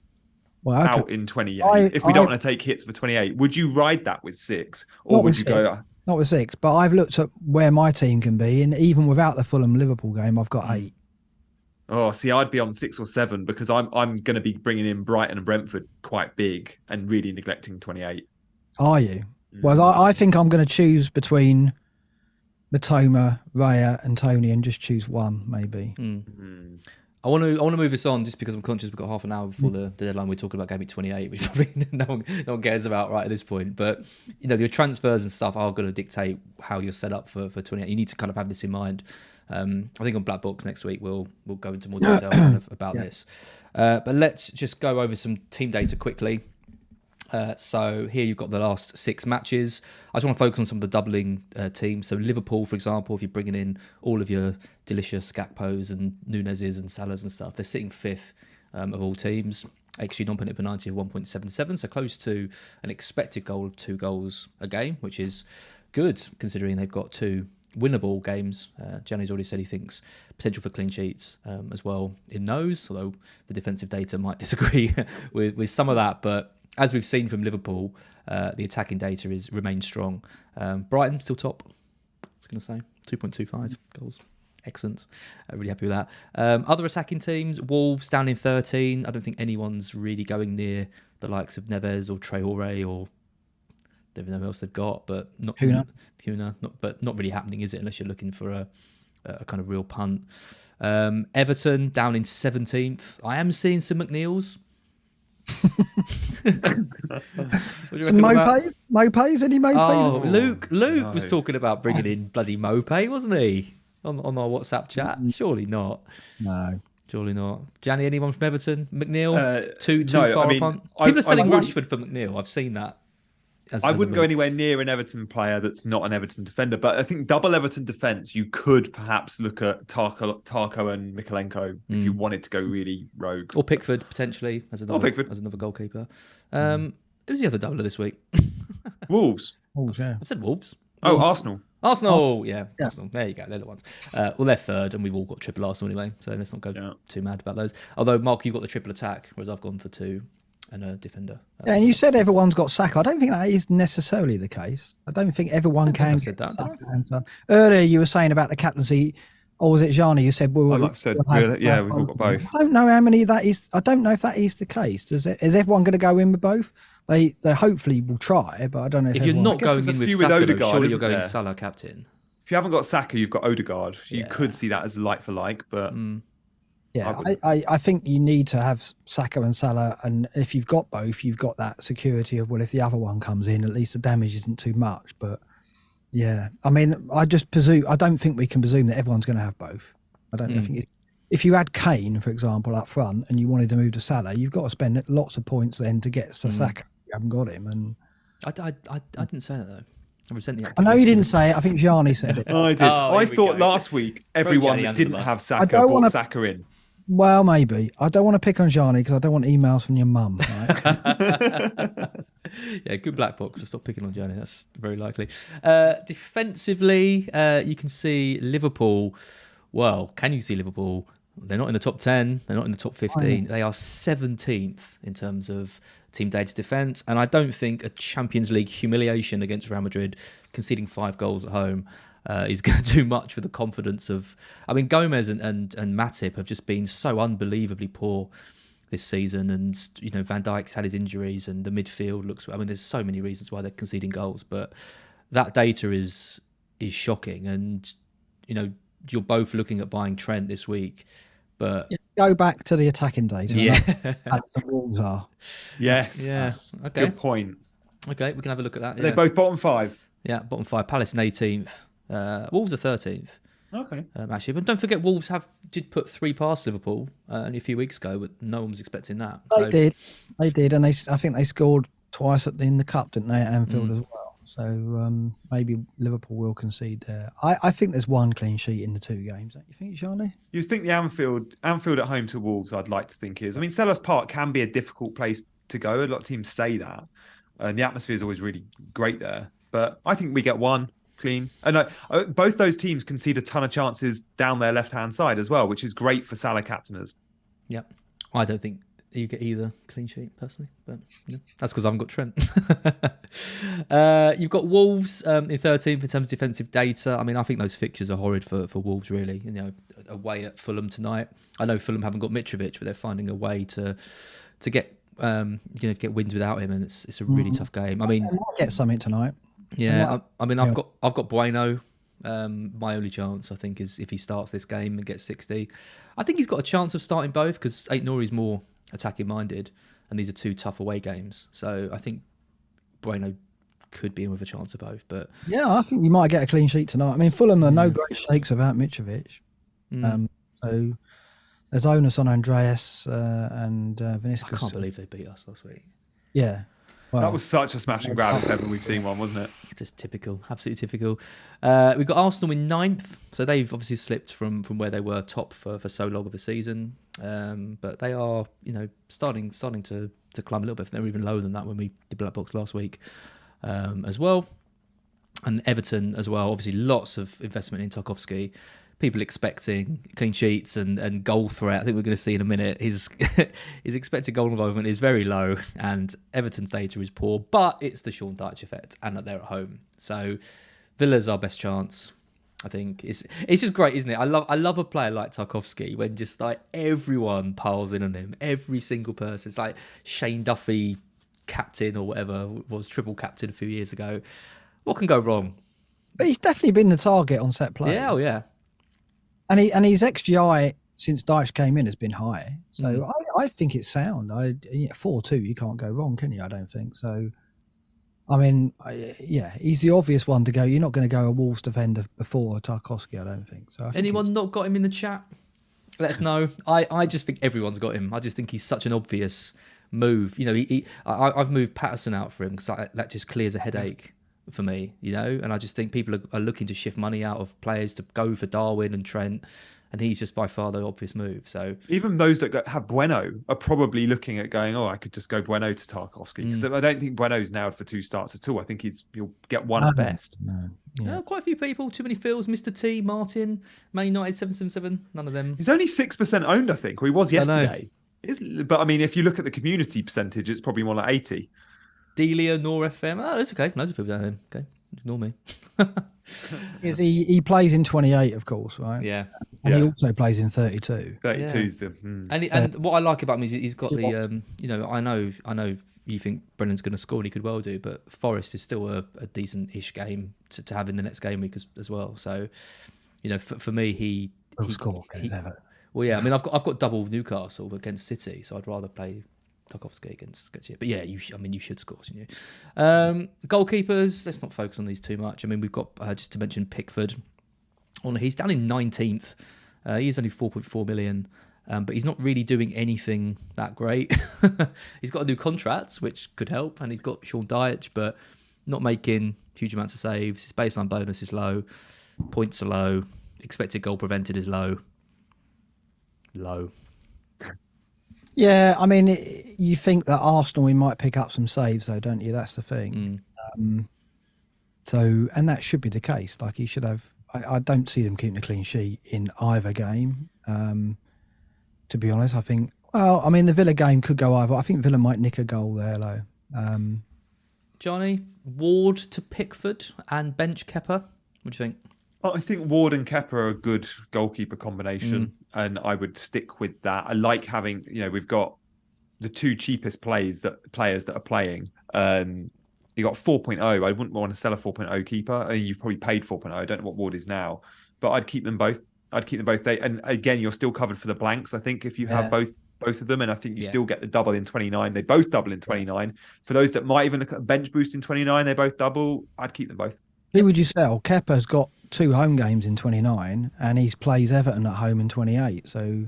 out in 28. If we don't want to take hits for 28, would you ride that with 6, or would you go? Not with 6, but I've looked at where my team can be, and even without the Fulham Liverpool game, I've got 8. Oh, see, I'd be on 6 or 7 because I'm going to be bringing in Brighton and Brentford quite big and really neglecting 28. Are you? Well, I think I'm going to choose between Matoma, Raya, and Tony, and just choose one maybe. I want to move this on just because I'm conscious we've got half an hour before the deadline. We're talking about Gameweek 28, which probably no one cares about right at this point. But your transfers and stuff are going to dictate how you're set up for 28. You need to kind of have this in mind. I think on BlackBox next week we'll go into more detail about this. But let's just go over some team data quickly. So here you've got the last 6 matches. I just want to focus on some of the doubling teams. So Liverpool, for example, if you're bringing in all of your delicious Gakpos and Nunez's and Salahs and stuff, they're sitting 5th of all teams. XG non-penalty per 90 of 1.77, so close to an expected goal of 2 goals a game, which is good considering they've got 2 winnable games. Gianni's already said he thinks potential for clean sheets as well in those, although the defensive data might disagree with some of that. But as we've seen from Liverpool, the attacking data remains strong. Brighton still top. I was going to say 2.25 goals. Excellent. Really happy with that. Other attacking teams, Wolves down in 13. I don't think anyone's really going near the likes of Neves or Traore or don't know who else they've got, but not Kuna, but not really happening, is it? Unless you're looking for a kind of real punt. Everton down in 17th. I am seeing some McNeils. Some Mopes? Any Mopes? Oh, Luke was talking about bringing in bloody Mope, wasn't he? On our WhatsApp chat? Surely not. No. Surely not. Gianni, anyone from Everton? McNeil? Too far a punt? People are selling Rashford for McNeil. I've seen that. I wouldn't go anywhere near an Everton player that's not an Everton defender, but I think double Everton defence, you could perhaps look at Tarko and Mikalenko if you wanted to go really rogue. Or Pickford, potentially, as another goalkeeper. Who's the other doubler this week? Wolves. Yeah. I said Wolves. Oh, Arsenal. Arsenal. There you go. They're the ones. Well, they're 3rd, and we've all got triple Arsenal anyway, so let's not go too mad about those. Although, Mark, you've got the triple attack, whereas I've gone for 2. And a defender. And you said everyone's got Saka. I don't think that is necessarily the case. I don't think everyone can. I said that. Earlier, you were saying about the captaincy, or was it Gianni? You said, we've all got both. I don't know how many that is. I don't know if that is the case. Is everyone going to go in with both? They hopefully will try, but I don't know if you're not going in with Saka, surely you're going Salah captain. If you haven't got Saka, you've got Odegaard. You could see that as like for like, but. Yeah, I think you need to have Saka and Salah, and if you've got both, you've got that security of, well, if the other one comes in, at least the damage isn't too much. But yeah, I mean, I don't think we can presume that everyone's going to have both. I don't think if you had Kane, for example, up front, and you wanted to move to Salah, you've got to spend lots of points then to get Saka. You haven't got him, and I didn't say that though. I know you didn't say it. I think Gianni said it. I did. I thought last week everyone that didn't have Saka brought Saka in. Well, maybe. I don't want to pick on Gianni because I don't want emails from your mum. Right? Yeah, good black box. Stop picking on Gianni. That's very likely. Defensively, you can see Liverpool. Well, can you see Liverpool? They're not in the top 10. They're not in the top 15. They are 17th in terms of team data defence. And I don't think a Champions League humiliation against Real Madrid, conceding 5 goals at home, is going to do much for the confidence of... I mean, Gomez and Matip have just been so unbelievably poor this season. And, Van Dijk's had his injuries and the midfield looks... I mean, there's so many reasons why they're conceding goals, but that data is shocking. And, you're both looking at buying Trent this week, but... Go back to the attacking data. Yeah. That's what Wolves are. Yes. Yeah. Okay. Good point. Okay, we can have a look at that. They're both bottom 5. Yeah, bottom 5. Palace in 18th. Wolves are 13th. Okay. Actually, but don't forget, Wolves did put 3 past Liverpool only a few weeks ago, but no one was expecting that. They did, and I think they scored twice in the cup, didn't they, at Anfield as well? So maybe Liverpool will concede there. I think there's one clean sheet in the 2 games. Don't you think, Gianni? You think the Anfield at home to Wolves, I'd like to think is. I mean, Selhurst Park can be a difficult place to go. A lot of teams say that. And the atmosphere is always really great there. But I think we get one clean. And both those teams concede a ton of chances down their left-hand side as well, which is great for Salah captainers. Yep. I don't think you get either clean sheet personally, but that's because I haven't got Trent. You've got Wolves in 13th in terms of defensive data. I mean, I think those fixtures are horrid for Wolves, really. Away at Fulham tonight. I know Fulham haven't got Mitrovic, but they're finding a way to get get wins without him, and it's a really tough game. I mean, I might get something tonight. Yeah, I've got Bueno. My only chance, I think, is if he starts this game and gets 60. I think he's got a chance of starting both because Aït-Nouri's more attacking minded, and these are 2 tough away games. So I think Bueno could be in with a chance of both. But yeah, I think you might get a clean sheet tonight. I mean, Fulham are no great shakes about Mitrovic. So there's onus on Andreas and Vinicius. I can't believe they beat us last week. Yeah. Well, that was such a smash and grab if ever we've seen one, wasn't it? Just typical, absolutely typical. We've got Arsenal in 9th, so they've obviously slipped from where they were top for so long of the season. But they are, starting to climb a little bit. They were even lower than that when we did Black Box last week as well. And Everton as well, obviously lots of investment in Tarkowski. People expecting clean sheets and goal threat. I think we're going to see in a minute. His expected goal involvement is very low, and Everton's data is poor. But it's the Sean Dyche effect, and that they're at home. So Villa's our best chance. I think it's just great, isn't it? I love a player like Tarkowski when just like everyone piles in on him, every single person. It's like Shane Duffy, captain or whatever, was triple captain a few years ago. What can go wrong? But he's definitely been the target on set play. Yeah, yeah. And his XGI since Dyche came in has been high. So I think it's sound. 4-2, you can't go wrong, can you? I don't think. So, I mean, he's the obvious one to go. You're not going to go a Wolves defender before Tarkowski, I don't think. So, anyone not got him in the chat? Let us know. I just think everyone's got him. I just think he's such an obvious move. I've moved Patterson out for him because that just clears a headache for me, and I just think people are looking to shift money out of players to go for Darwin and Trent, and he's just by far the obvious move. So even those that have Bueno are probably looking at going, I could just go Bueno to Tarkowski, because I don't think Bueno's nailed for 2 starts at all. I think you'll get one at best. No. Yeah. Quite a few people, too many feels. Mr. T, Martin, Man United 777, none of them. He's only 6% owned, I think, or he was yesterday. But I mean, if you look at the community percentage, it's probably more like 80. Delia, Nor FM. Oh, that's okay. Loads of people down there. Okay, ignore me. He plays in 28, of course, right? Yeah. And he also plays in 32. 32's And what I like about him is he's got the I know you think Brennan's going to score and he could well do, but Forest is still a decent-ish game to have in the next game week as well. So, for me, he'll score. Well, yeah. I mean, I've got double Newcastle against City, so I'd rather play Tarkowski against you. But yeah, you should score, shouldn't you? Goalkeepers, let's not focus on these too much. I mean, we've got, just to mention Pickford. He's down in 19th. He is only 4.4 million, but he's not really doing anything that great. He's got a new contract, which could help, and he's got Sean Dyche, but not making huge amounts of saves. His baseline bonus is low. Points are low. Expected goal prevented is low. Yeah, I mean, you think that Arsenal, we might pick up some saves, though, don't you? That's the thing. And that should be the case. Like, he should have. I don't see them keeping a clean sheet in either game. To be honest, I think. Well, I mean, the Villa game could go either. I think Villa might nick a goal there, though. Johnny, Ward to Pickford and bench Kepa. What do you think? I think Ward and Kepa are a good goalkeeper combination, and I would stick with that. I like having, we've got the 2 cheapest players that are playing. You got 4.0. I wouldn't want to sell a 4.0 keeper. You've probably paid 4.0. I don't know what Ward is now, but I'd keep them both. And again, you're still covered for the blanks. I think if you have both of them, and I think you still get the double in 29. They both double in 29. For those that might even look at a bench boost in 29, they both double. I'd keep them both. Who would you sell? Kepa's got 2 home games in 29, and he plays Everton at home in 28. So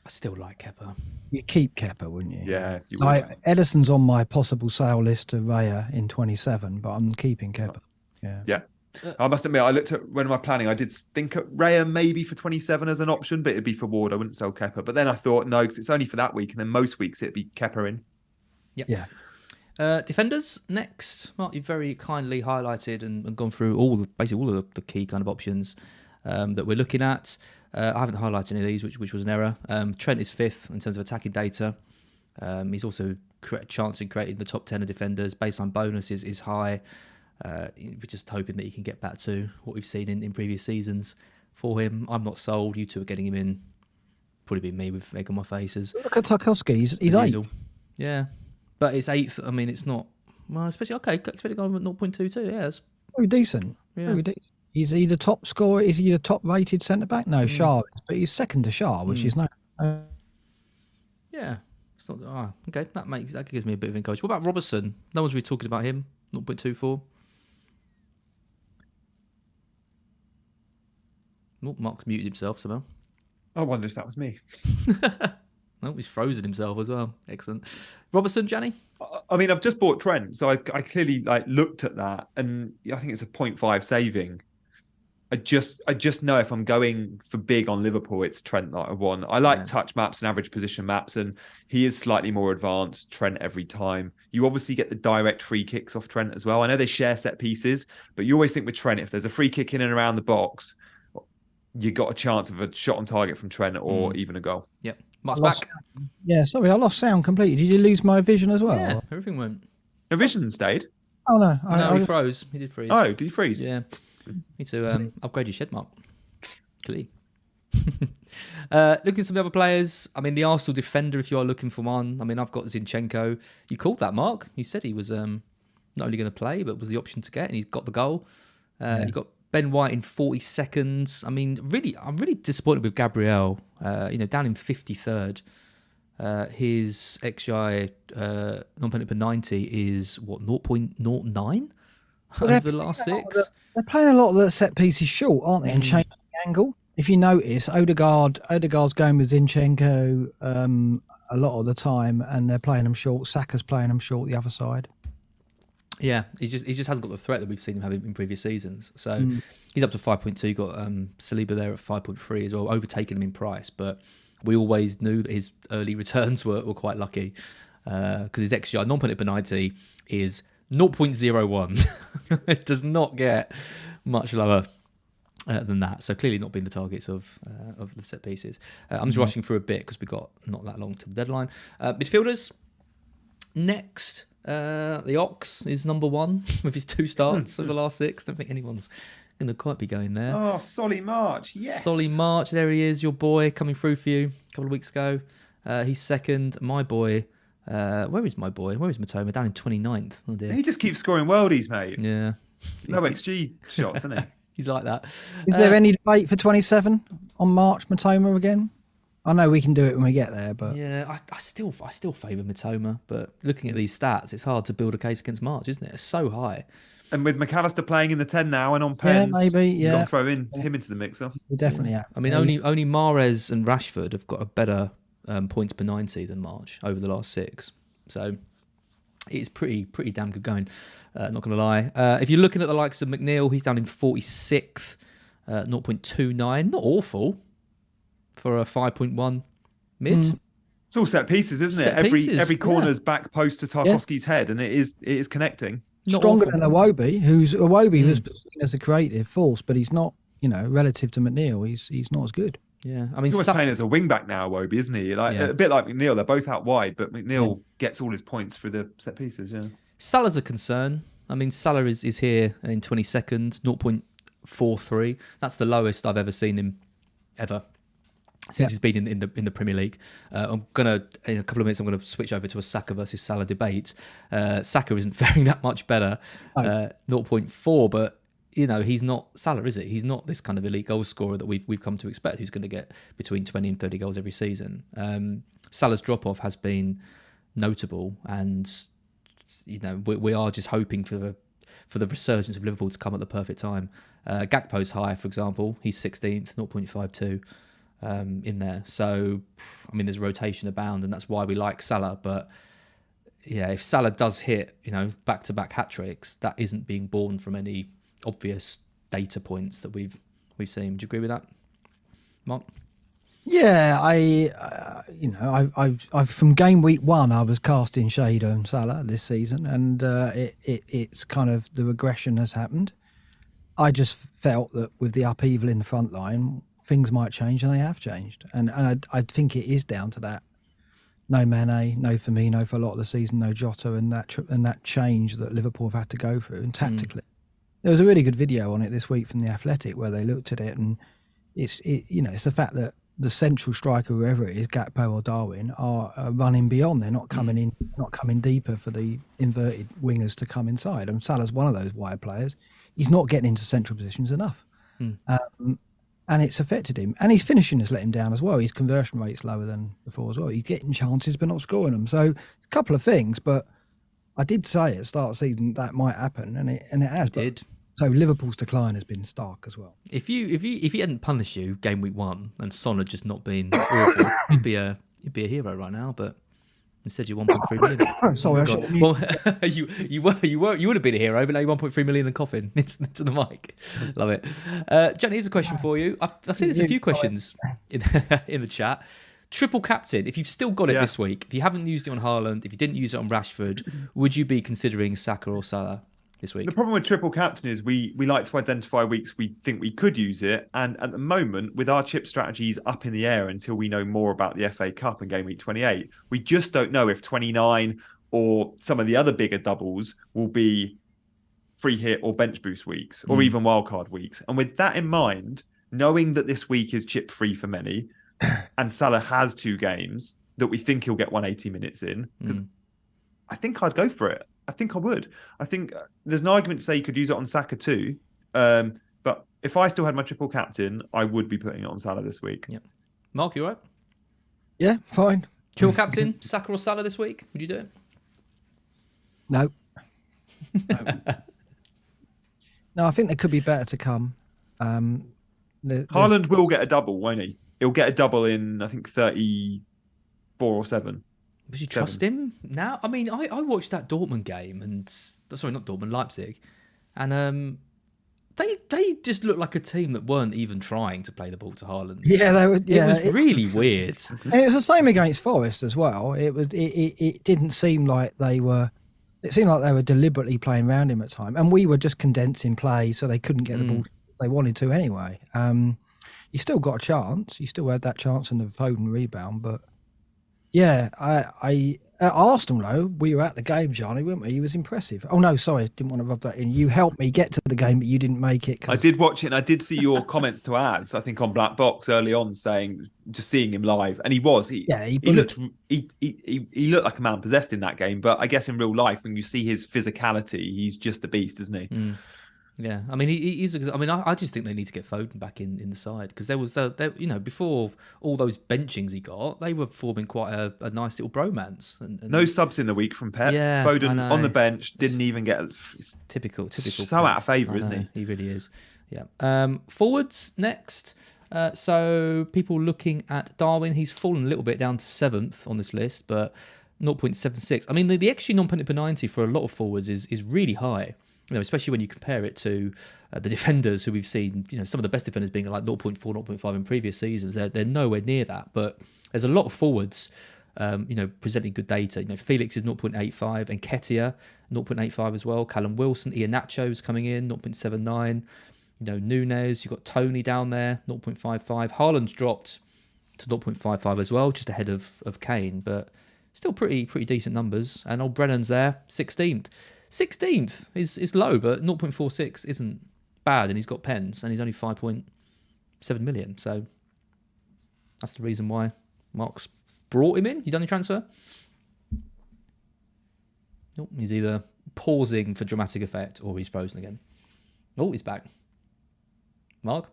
I still like Kepa. You keep Kepa, wouldn't you? Yeah, you would. Edison's on my possible sale list to Raya in 27, but I'm keeping Kepa. Yeah. I must admit, I looked at when am I planning. I did think at Raya maybe for 27 as an option, but it'd be for Ward. I wouldn't sell Kepa. But then I thought, no, because it's only for that week, and then most weeks it'd be Kepa in. Yep. Yeah. Defenders next. Mark, you've very kindly highlighted and gone through basically all of the key kind of options that we're looking at. I haven't highlighted any of these, which was an error. Trent is 5th in terms of attacking data. He's also chancing creating the top 10 of defenders. Baseline bonus is high. We're just hoping that he can get back to what we've seen in previous seasons for him. I'm not sold. You two are getting him in. Probably be me with egg on my faces. Look at Tarkowski. He's 8th. Yeah. But it's 8th. I mean, it's not... Well, especially... Okay, expected goal at 0.22. Yeah, it's... Very decent. Yeah. Very decent. Is he the top scorer? Is he the top rated centre-back? No, Shah is. But he's second to Shah, which is no... Yeah. It's not... okay. That gives me a bit of encouragement. What about Robertson? No one's really talking about him. 0.24. Oh, Mark's muted himself somehow. I wonder if that was me. Oh, he's frozen himself as well. Excellent. Robertson, Gianni? I mean, I've just bought Trent, so I clearly looked at that, and I think it's a 0.5 saving. I just know if I'm going for big on Liverpool, it's Trent that I want. I like touch maps and average position maps, and he is slightly more advanced, Trent, every time. You obviously get the direct free kicks off Trent as well. I know they share set pieces, but you always think with Trent, if there's a free kick in and around the box, you got a chance of a shot on target from Trent or even a goal. Yep. Mark's back. Yeah, sorry, I lost sound completely. Did you lose my vision as well? Yeah, everything went. The vision stayed? Oh, no. No, he froze. He did freeze. Oh, did he freeze? Yeah. Need to upgrade your shed, Mark. Clearly. Looking at some of the other players. I mean, the Arsenal defender, if you are looking for one. I mean, I've got Zinchenko. You called that, Mark. You said he was not only going to play, but was the option to get, and he's got the goal. You got Ben White in 42nd. I mean, really, I'm really disappointed with Gabriel. Down in 53rd. His XGI non-penalty per 90 is what, 0.09 over the last 6. They're playing a lot of the set pieces short, aren't they? And changing the angle. If you notice, Odegaard's going with Zinchenko a lot of the time, and they're playing them short. Saka's playing them short the other side. Yeah, he just hasn't got the threat that we've seen him have in previous seasons. So he's up to 5.2. You've got Saliba there at 5.3 as well, overtaking him in price. But we always knew that his early returns were quite lucky because his XGI non-penalty per 90 is 0.01. It does not get much lower than that. So clearly not being the targets of the set pieces. I'm just rushing through a bit because we've got not that long to the deadline. Midfielders next. The Ox is number 1 with his 2 starts of the last 6. Don't think anyone's going to quite be going there. Oh, Solly March, yes. Solly March, there he is, your boy, coming through for you a couple of weeks ago. He's second. My boy, where is my boy? Where is Matoma? Down in 29th. Oh dear. He just keeps scoring worldies, mate. Yeah. No XG shots, isn't he? He's like that. Is there any debate for 27 on March Matoma again? I know we can do it when we get there, but yeah, I still favour Matoma, but looking at these stats, it's hard to build a case against March, isn't it? It's so high. And with McAllister playing in the 10 now and on pens, you've got to throw him into the mixer. We definitely have. I mean, only Mahrez and Rashford have got a better points per 90 than March over the last 6. So it's pretty damn good going. Not going to lie. If you're looking at the likes of McNeil, he's down in 46th, 0.29. Not awful for a 5.1 mid. It's all set pieces, isn't it? Every corner's back post to Tarkowski's head, and it is connecting. Stronger than Iwobi, Iwobi was seen as a creative force, but he's not. Relative to McNeil, he's not as good. Yeah, I mean, he's always playing as a wing back now, Iwobi, isn't he? A bit like McNeil. They're both out wide, but McNeil gets all his points for the set pieces. Yeah, Salah's a concern. I mean, Salah is here in 22nd, 0.43. That's the lowest I've ever seen him ever. Since he's been in the Premier League. I'm gonna, in a couple of minutes, I'm gonna switch over to a Saka versus Salah debate. Saka isn't faring that much better, 0.4, but he's not Salah, is it? He's not this kind of elite goal scorer that we've come to expect, who's going to get between 20 and 30 goals every season. Salah's drop off has been notable, and we are just hoping for the resurgence of Liverpool to come at the perfect time. Gakpo's high, for example, he's 16th, 0.52. in there. So, I mean, there's rotation abound, and that's why we like Salah. But yeah, if Salah does hit, back-to-back hat-tricks, that isn't being born from any obvious data points that we've seen. Do you agree with that, Mark? Yeah, I've from game week 1, I was casting shade on Salah this season, and it's kind of the regression has happened. I just felt that with the upheaval in the front line, things might change, and they have changed. And I think it is down to that. No Mane, no Firmino for a lot of the season, no Jota, and that change that Liverpool have had to go through. And tactically, there was a really good video on it this week from The Athletic where they looked at it, and it's the fact that the central striker, whoever it is, Gakpo or Darwin, are running beyond. They're not coming in, not coming deeper for the inverted wingers to come inside. And Salah's one of those wide players. He's not getting into central positions enough. And it's affected him. And his finishing has let him down as well. His conversion rate's lower than before as well. He's getting chances but not scoring them. So a couple of things, but I did say at the start of the season that might happen, and it has. It did. So Liverpool's decline has been stark as well. If he hadn't punished you game week 1 and Son had just not been awful, you'd be a hero right now. But instead, you're 1.3 million. Sorry, you would have been a hero, but now you're 1.3 million and coughing into the mic. Love it. Gianni, here's a question for you. I think there's a few questions in the chat. Triple captain, if you've still got it this week, if you haven't used it on Haaland, if you didn't use it on Rashford, would you be considering Saka or Salah this week? The problem with triple captain is we like to identify weeks we think we could use it, and at the moment, with our chip strategies up in the air until we know more about the FA Cup and game week 28, we just don't know if 29 or some of the other bigger doubles will be free hit or bench boost weeks, or even wildcard weeks. And with that in mind, knowing that this week is chip free for many, and Salah has 2 games that we think he'll get 180 minutes in, because I think I'd go for it. I think I would. I think there's an argument to say you could use it on Saka too. But if I still had my triple captain, I would be putting it on Salah this week. Yeah. Mark, you all right? Yeah, fine. Triple captain, Saka or Salah this week? Would you do it? No. No, I think there could be better to come. Haaland will get a double, won't he? He'll get a double in, I think, 34 or 7. Would you trust him now? I mean, I watched that Dortmund game, and sorry, not Dortmund, Leipzig, and they just looked like a team that weren't even trying to play the ball to Haaland. Yeah, they were. Yeah, it was really weird. It was the same against Forest as well. It didn't seem like they were. It seemed like they were deliberately playing around him at time, and we were just condensing play so they couldn't get the ball if they wanted to anyway. You still got a chance. You still had that chance in the Foden rebound, but. Yeah, I at Arsenal though, we were at the game, Gianni, weren't we? He was impressive. Oh no, sorry, didn't want to rub that in. You helped me get to the game, but you didn't make it. I did watch it, and I did see your comments to Az, I think on BlackBox early on, saying just seeing him live, and he looked like a man possessed in that game. But I guess in real life, when you see his physicality, he's just a beast, isn't he? Yeah, I mean, he's. I mean, I just think they need to get Foden back in the side, because there was, before all those benchings he got, they were forming quite a nice little bromance. And no subs in the week from Pep. Yeah, Foden on the bench didn't even get. It's typical. So Pep. out of favour, isn't he? He really is. Yeah. Forwards next. So people looking at Darwin, he's fallen a little bit down to 7th on this list, but 0.76. I mean, the XG non-penalty per 90 for a lot of forwards is really high. Especially when you compare it to the defenders who we've seen, some of the best defenders being like 0.4, 0.5 in previous seasons. They're nowhere near that. But there's a lot of forwards, presenting good data. Felix is 0.85, and Nketiah 0.85 as well. Callum Wilson, Iheanacho's coming in 0.79. Nunes, you've got Tony down there 0.55. Haaland's dropped to 0.55 as well, just ahead of Kane, but still pretty decent numbers. And old Brennan's there, 16th. 16th is low, but 0.46 isn't bad, and he's got pens, and he's only 5.7 million. So that's the reason why Mark's brought him in. You done your transfer? Nope, he's either pausing for dramatic effect or he's frozen again. Oh, he's back. Mark?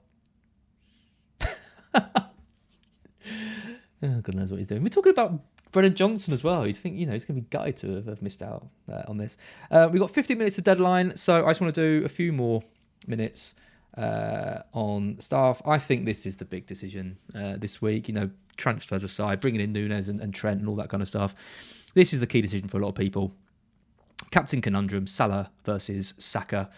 Oh, God knows what he's doing. We're talking about Brennan Johnson as well. You'd think, he's going to be gutted to have missed out on this. We've got 15 minutes to deadline, so I just want to do a few more minutes on staff. I think this is the big decision this week. You know, transfers aside, bringing in Núñez and Trent and all that kind of stuff. This is the key decision for a lot of people. Captain conundrum, Salah versus Saka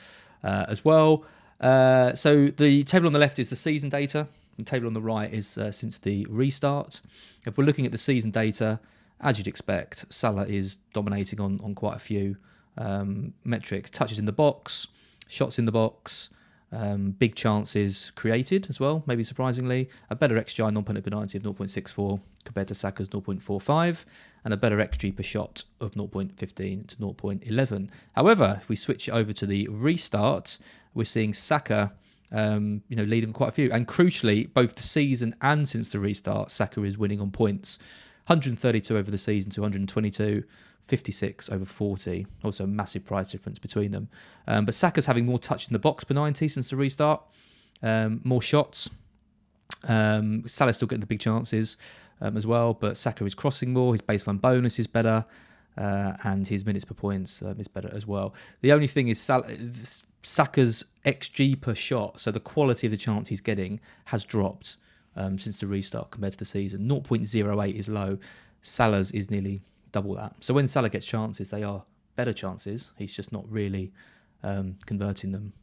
as well. So the table on the left is the season data. The table on the right is since the restart. If we're looking at the season data, as you'd expect, Salah is dominating on quite a few metrics. Touches in the box, shots in the box, big chances created as well, maybe surprisingly. A better XGI non-penalty penalty of 0.64 compared to Saka's 0.45, and a better XG per shot of 0.15 to 0.11. However, if we switch it over to the restart, we're seeing Saka leading quite a few. And crucially, both the season and since the restart, Saka is winning on points. 132 over the season to 122, 56 over 40. Also a massive price difference between them. But Saka's having more touch in the box per 90 since the restart. More shots. Salah's still getting the big chances as well, but Saka is crossing more. His baseline bonus is better, and his minutes per points is better as well. The only thing is Saka's XG per shot, so the quality of the chance he's getting, has dropped since the restart compared to the season. 0.08 is low. Salah's is nearly double that. So when Salah gets chances, they are better chances. He's just not really converting them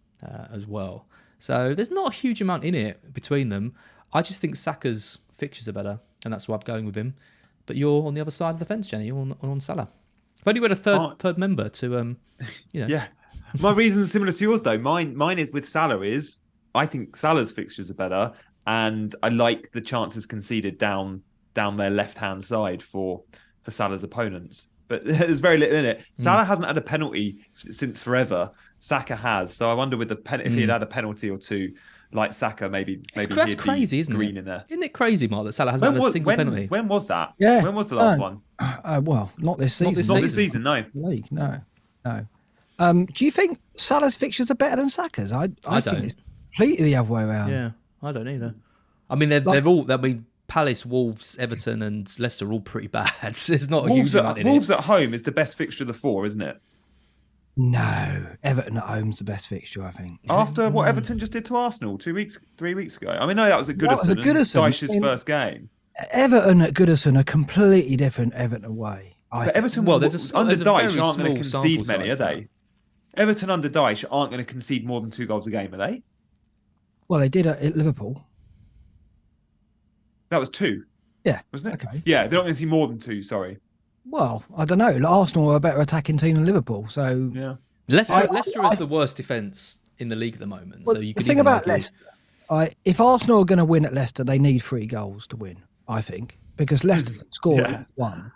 as well. So there's not a huge amount in it between them. I just think Saka's fixtures are better, and that's why I'm going with him. But you're on the other side of the fence, Gianni. You're on Salah. I've only got a third member to, Yeah. My reason is similar to yours, though. Mine is with Salah is I think Salah's fixtures are better, and I like the chances conceded down their left-hand side for Salah's opponents. But there's very little in it. Salah hasn't had a penalty since forever. Saka has. So I wonder with if he had a penalty or two, like Saka, maybe that's crazy, isn't green it? in there. Isn't it crazy, Mark, that Salah hasn't had a single penalty? When was that? Yeah. When was the last one? Well, not this season. Not this season, no. League, no. Do you think Salah's fixtures are better than Saka's? I don't. think it's completely the other way around. Yeah, I don't either. I mean, they've all. I mean, Palace, Wolves, Everton, and Leicester are all pretty bad. There's not a huge amount in it. Wolves at home is the best fixture of the four, isn't it? No, Everton at home's the best fixture, I think. After what Everton just did to Arsenal 3 weeks ago. I mean, no, that was at Goodison. Dyche's first game. Everton at Goodison are completely different Everton away. But Everton, under Dyche, aren't going to concede many, are they? Everton under Dyche aren't going to concede more than 2 goals a game, are they? Well, they did at Liverpool. That was 2. Yeah. Wasn't it? Okay. Yeah, they're not going to see more than 2, sorry. Well, I don't know. Arsenal are a better attacking team than Liverpool, so... Yeah. Leicester is the worst defence in the league at the moment. Well, so you could the thing even about argue... Leicester, if Arsenal are going to win at Leicester, they need 3 goals to win, I think, because Leicester can score 1.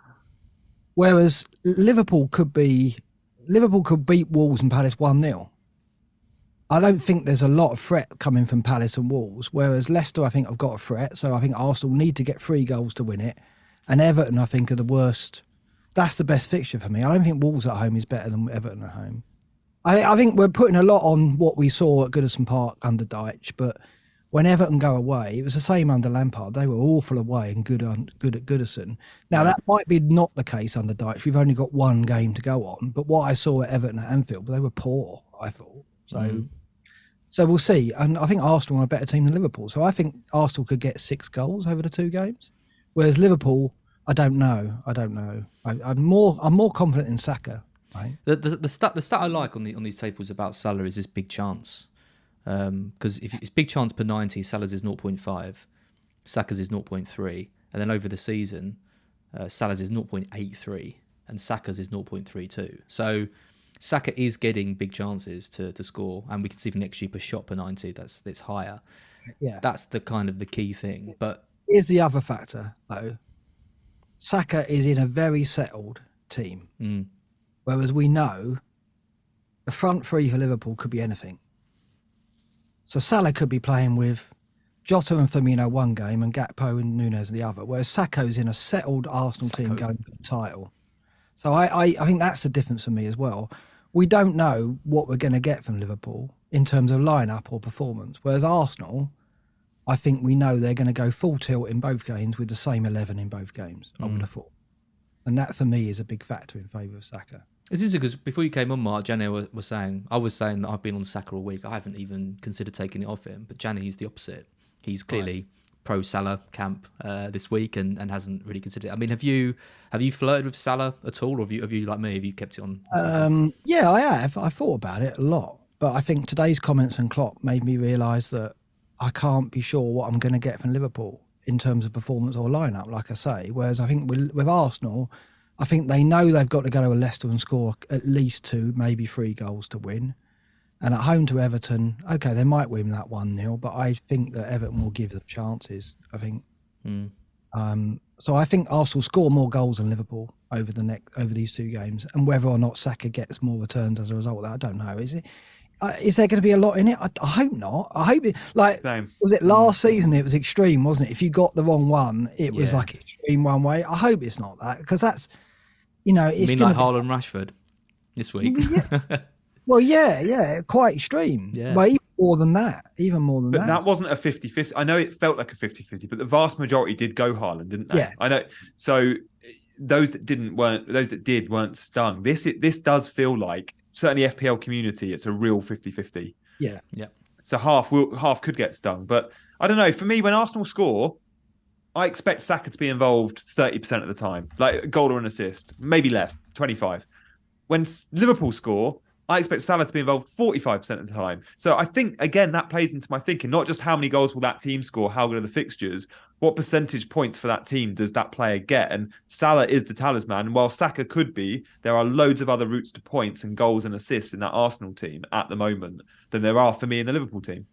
Whereas Liverpool could beat Wolves and Palace 1-0. I don't think there's a lot of threat coming from Palace and Wolves, whereas Leicester, I think, have got a threat. So I think Arsenal need to get 3 goals to win it. And Everton, I think, are the worst. That's the best fixture for me. I don't think Wolves at home is better than Everton at home. I think we're putting a lot on what we saw at Goodison Park under Dyche, but when Everton go away, it was the same under Lampard. They were awful away and good at Goodison. Now, that might be not the case under Dyche. We've only got 1 game to go on. But what I saw at Everton at Anfield, they were poor, I thought. So we'll see. And I think Arsenal are a better team than Liverpool. So I think Arsenal could get 6 goals over the 2 games. Whereas Liverpool, I don't know. I'm more confident in Saka. Right? The stat I like on these tables about Salah is this big chance. Because if it's big chance per 90, Salah's is 0.5, Saka's is 0.3, and then over the season, Salah's is 0.83 and Saka's is 0.32. So Saka is getting big chances to score, and we can see the XG per shot per 90 that's higher. Yeah, that's the kind of the key thing. But here's the other factor, though. Saka is in a very settled team, whereas we know the front 3 for Liverpool could be anything. So Salah could be playing with Jota and Firmino 1 game and Gakpo and Núñez the other, whereas Sakho's in a settled Arsenal team going for the title. So I think that's the difference for me as well. We don't know what we're going to get from Liverpool in terms of lineup or performance, whereas Arsenal, I think we know they're going to go full tilt in both games with the same 11 in both games, I would have thought. And that for me is a big factor in favour of Saka. It's interesting because before you came on, Mark, Gianni was saying, I was saying that I've been on Saka all week. I haven't even considered taking it off him, but Gianni's the opposite. He's clearly pro Salah camp this week and hasn't really considered it. I mean, have you flirted with Salah at all, or have you like me? Have you kept it on? Yeah, I have. I thought about it a lot, but I think today's comments and Klopp made me realise that I can't be sure what I'm going to get from Liverpool in terms of performance or lineup, like I say. Whereas I think with Arsenal, I think they know they've got to go to Leicester and score at least 2, maybe 3 goals to win. And at home to Everton, okay, they might win that 1-0, but I think that Everton will give them chances, I think. So I think Arsenal score more goals than Liverpool over these 2 games. And whether or not Saka gets more returns as a result of that, I don't know. Is there going to be a lot in it? I hope not. I hope was it last season? It was extreme, wasn't it? If you got the wrong one, it was like extreme one way. I hope it's not that, because that's, it's you mean like Haaland Rashford this week? Well, yeah, quite extreme. Yeah. Well, even more than that. But that wasn't a 50-50. I know it felt like a 50-50, but the vast majority did go Haaland, didn't they? Yeah. I know. So those that did weren't stung. This does feel like, certainly FPL community, it's a real 50-50. Yeah. Yeah. So half could get stung. But I don't know. For me, when Arsenal score, I expect Saka to be involved 30% of the time, like a goal or an assist, maybe less, 25. When Liverpool score, I expect Salah to be involved 45% of the time. So I think, again, that plays into my thinking, not just how many goals will that team score, how good are the fixtures, what percentage points for that team does that player get? And Salah is the talisman. And while Saka could be, there are loads of other routes to points and goals and assists in that Arsenal team at the moment than there are for me in the Liverpool team.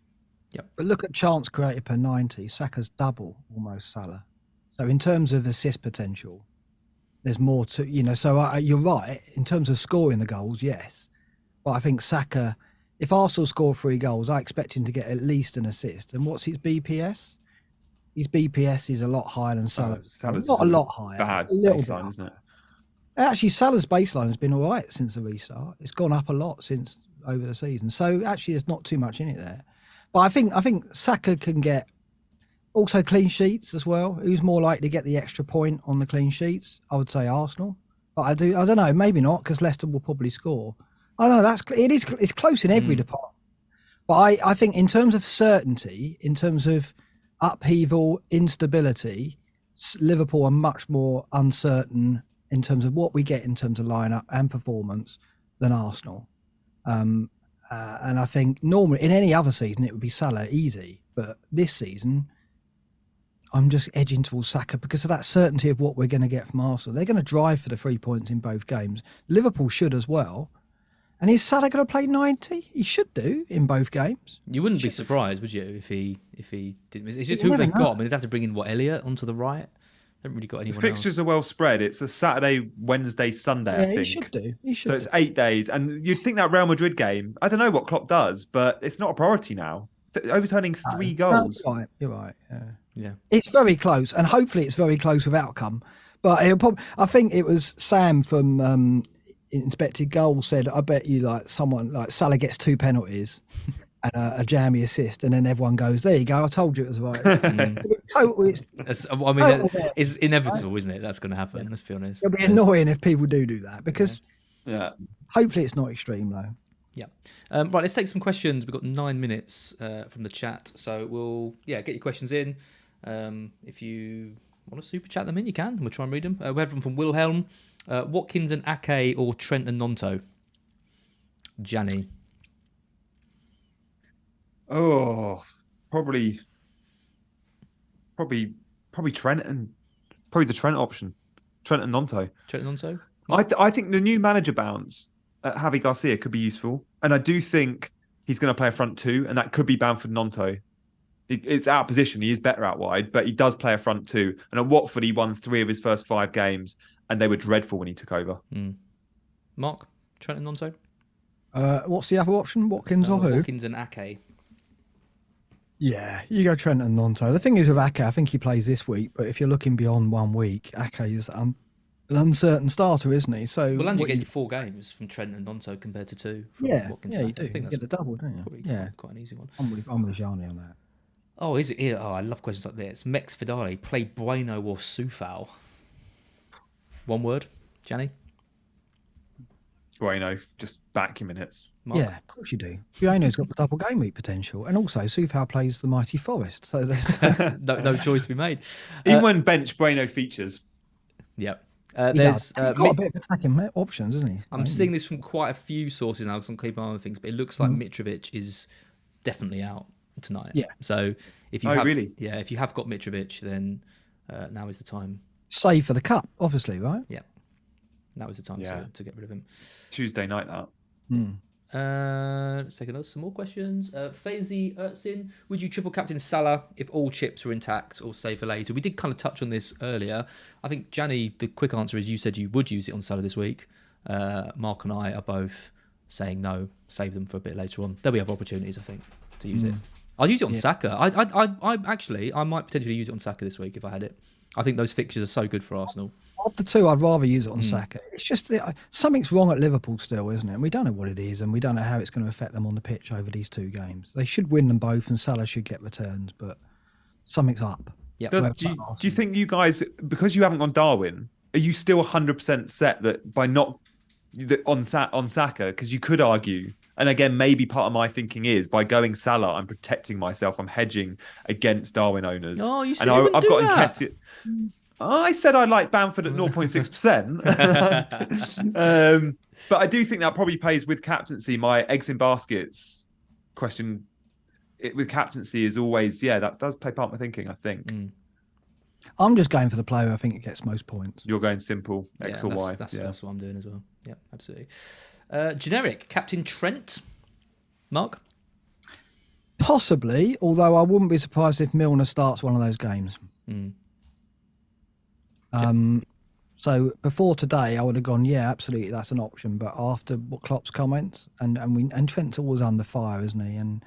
Yep. But look at chance created per 90. Saka's double almost Salah. So in terms of assist potential, there's more to, so you're right. In terms of scoring the goals, yes. But I think Saka, if Arsenal score 3 goals, I expect him to get at least an assist. And what's his BPS? His BPS is a lot higher than Salah. Salah's not a lot higher. Bad a little baseline, bit isn't it? Actually, Salah's baseline has been all right since the restart. It's gone up a lot since over the season. So actually, there's not too much in it there. But I think Saka can get also clean sheets as well. Who's more likely to get the extra point on the clean sheets? I would say Arsenal. But I don't know. Maybe not, because Leicester will probably score. I don't know. It's close in every department. But I think in terms of certainty, in terms of upheaval, instability, Liverpool are much more uncertain in terms of what we get in terms of lineup and performance than Arsenal. And I think normally in any other season it would be Salah easy, but this season I'm just edging towards Saka because of that certainty of what we're going to get from Arsenal. They're going to drive for the 3 points in both games. Liverpool should as well. And is Salah going to play 90? He should do in both games. You wouldn't be surprised, would you, if he didn't? It's just who they've got. I mean, they'd have to bring in Elliott onto the right. They haven't really got anyone else. Fixtures are well spread. It's a Saturday, Wednesday, Sunday, I think. He should do. So it's 8 days. And you'd think that Real Madrid game, I don't know what Klopp does, but it's not a priority now. Overturning 3 goals. No, you're right. Yeah. It's very close, and hopefully it's very close with outcome. But I think it was Sam from Inspected Goal said, I bet you someone like Salah gets 2 penalties and a jammy assist, and then everyone goes, there you go, I told you it was right. It's inevitable, isn't it? That's going to happen, let's be honest. It'll be annoying if people do that, because hopefully it's not extreme though. Yeah. Right, let's take some questions. We've got 9 minutes from the chat, so we'll get your questions in. If you want to super chat them in, you can. We'll try and read them. We have them from Wilhelm. Watkins and Ake or Trent and Nonto? Gianni. Oh, probably Trent and probably the Trent option. Trent and Nonto. Trent and Nonto? I think the new manager bounce at Javi Garcia could be useful. And I do think he's going to play a front 2, and that could be Bamford Nonto. It's out of position. He is better out wide, but he does play a front 2. And at Watford, he won 3 of his first 5 games, and they were dreadful when he took over. Mark, Trent and Nonto? What's the other option? Watkins or who? Watkins and Ake. Yeah, you go Trent and Nonto. The thing is with Ake, I think he plays this week, but if you're looking beyond 1 week, Ake is an uncertain starter, isn't he? So and you get 4 games from Trent and Nonto compared to 2 from Watkins. Yeah, you do. You get the double, don't you? Quite an easy one. I'm with Gianni on that. Oh, is it? Oh, I love questions like this. Mex Fidale, play Bueno or Soufal? 1 word, Gianni? Bueno, just back your minutes. Mark? Yeah, of course you do. Bueno's got the double game week potential, and also Sufal plays the mighty Forest, so there's no choice to be made. Even when bench Bueno features. Yep. he There's does. He's got a bit of attacking options, isn't he? I'm seeing this from quite a few sources now, because I'm keeping an eye on things, but it looks like Mitrovic is definitely out tonight. Yeah. So if you if you have got Mitrovic, then now is the time. Save for the cup, obviously, right? Yeah. Now is the time to get rid of him. Tuesday night, that. Let's take some more questions. Faizi Ertzin, would you triple captain Salah if all chips were intact, or save for later? We did kind of touch on this earlier. I think, Gianni, the quick answer is you said you would use it on Salah this week. Mark and I are both saying no, save them for a bit later on. There'll be other opportunities, I think, to use it. I'll use it on Saka. I might potentially use it on Saka this week if I had it. I think those fixtures are so good for Arsenal. Of the two, I'd rather use it on Saka. It's just that something's wrong at Liverpool still, isn't it? And we don't know what it is, and we don't know how it's going to affect them on the pitch over these two games. They should win them both, and Salah should get returns, but something's up. Yeah. Do you think you guys, because you haven't gone Darwin, are you still 100% set that by not on Saka? Because you could argue, and again, maybe part of my thinking is by going Salah, I'm protecting myself. I'm hedging against Darwin owners. Oh, you said I've got Nketiah. I said I like Bamford at 0.6%. But I do think that probably plays with captaincy. My eggs in baskets question with captaincy is always, that does play part of my thinking, I think. I'm just going for the player I think it gets most points. You're going simple, X or Y. That's what I'm doing as well. Yeah, absolutely. Generic, Captain Trent. Mark? Possibly, although I wouldn't be surprised if Milner starts one of those games. So before today, I would have gone, yeah, absolutely, that's an option. But after what Klopp's comments, and Trent's always under fire, isn't he? And